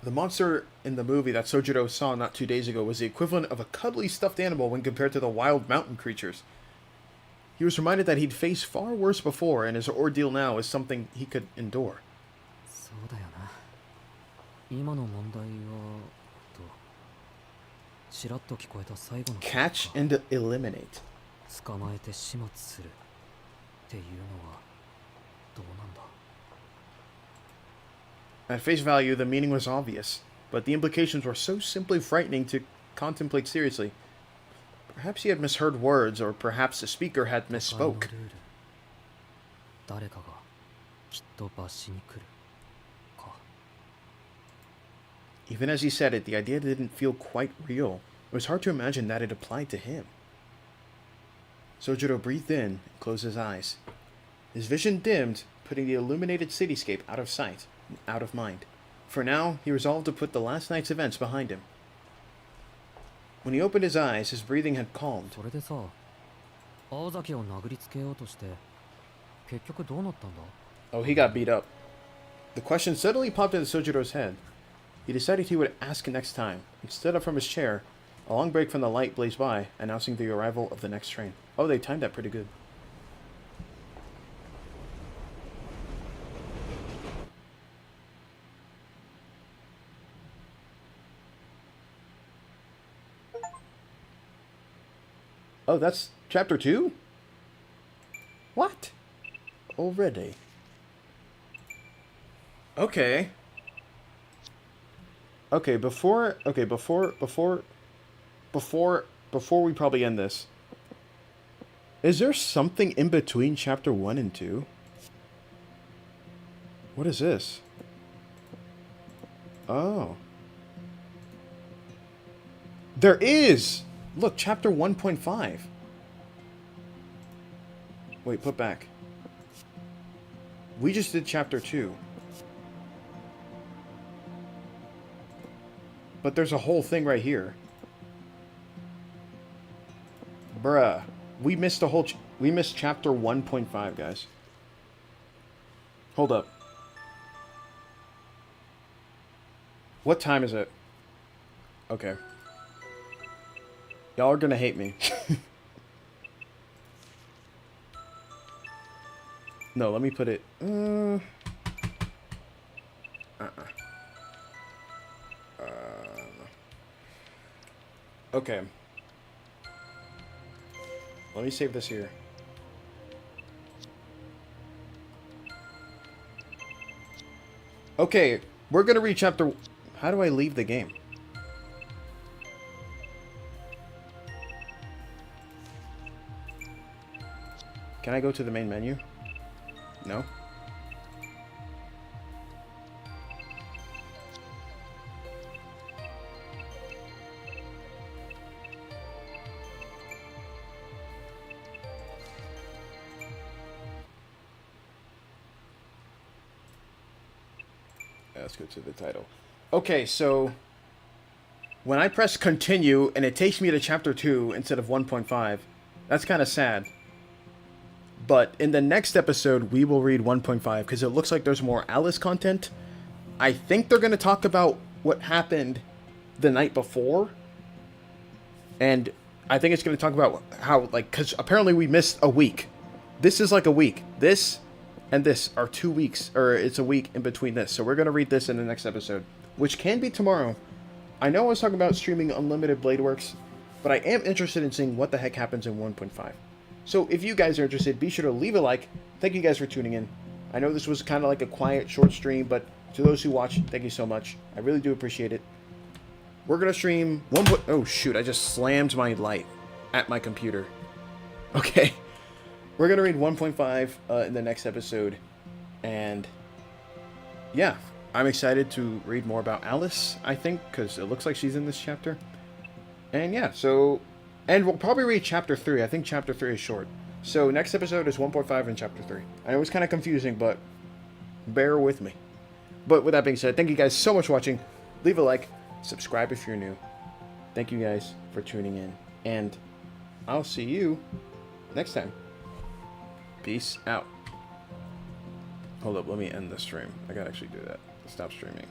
The monster in the movie that Soujuurou saw not 2 days ago was the equivalent of a cuddly stuffed animal when compared to the wild mountain creatures. He was reminded that he'd faced far worse before, and his ordeal now is something he could endure. そうだよな。今の問題はとちらっと聞こえた最後の Catch and eliminate. 捕まえて始末するっていうのはどうなんだ。 At face value, the meaning was obvious, but the implications were so simply frightening to contemplate seriously. Perhaps he had misheard words, or perhaps the speaker had misspoke. 誰かがきっと罰しに来るか。 Even as he said it, the idea didn't feel quite real. It was hard to imagine that it applied to him. Soujuurou breathed in and closed his eyes. His vision dimmed, putting the illuminated cityscape out of sight and out of mind. For now, he resolved to put the last night's events behind him. When he opened his eyes, his breathing had calmed. それでさ、青崎を殴りつけようとして結局どうなったんだ。 Oh, he got beat up. The question suddenly popped into Soujurou's head. He decided he would ask next time. He stood up from his chair. A long break from the light blazed by, announcing the arrival of the next train. Oh, they timed that pretty good. Oh, that's chapter 2? What? Already? Okay. Before we probably end this, Is there something in between chapter 1 and 2? What is this? Oh. There is! Look, chapter 1.5. Wait, put back. We just did chapter 2. But there's a whole thing right here. Bruh. We missed a whole... we missed chapter 1.5, guys. Hold up. What time is it? Okay. Y'all are gonna hate me. No, let me put it... Okay. Let me save this here. Okay, we're gonna read chapter... How do I leave the game? Can I go to the main menu? No? Let's go to the title. Okay, so when I press continue and it takes me to chapter 2 instead of 1.5, that's kind of sad. But in the next episode, we will read 1.5 because it looks like there's more Alice content. I think they're going to talk about what happened the night before. And I think it's going to talk about how, like, because apparently we missed a week. This is like a week. This and this are 2 weeks, or it's a week in between this. So we're going to read this in the next episode, which can be tomorrow. I know I was talking about streaming Unlimited Blade Works, but I am interested in seeing what the heck happens in 1.5. So if you guys are interested, be sure to leave a like. Thank you guys for tuning in. I know this was kind of like a quiet, short stream, but to those who watch, thank you so much. I really do appreciate it. We're going to stream oh shoot, I just slammed my light at my computer. Okay. We're going to read 1.5 in the next episode. And yeah, I'm excited to read more about Alice, I think, because it looks like she's in this chapter. And yeah, so... And we'll probably read chapter 3. I think chapter 3 is short. So next episode is 1.5 and chapter 3. I know it's kind of confusing, but bear with me. But with that being said, thank you guys so much for watching. Leave a like. Subscribe if you're new. Thank you guys for tuning in. And I'll see you next time. Peace out. Hold up, let me end the stream. I gotta actually do that. Stop streaming.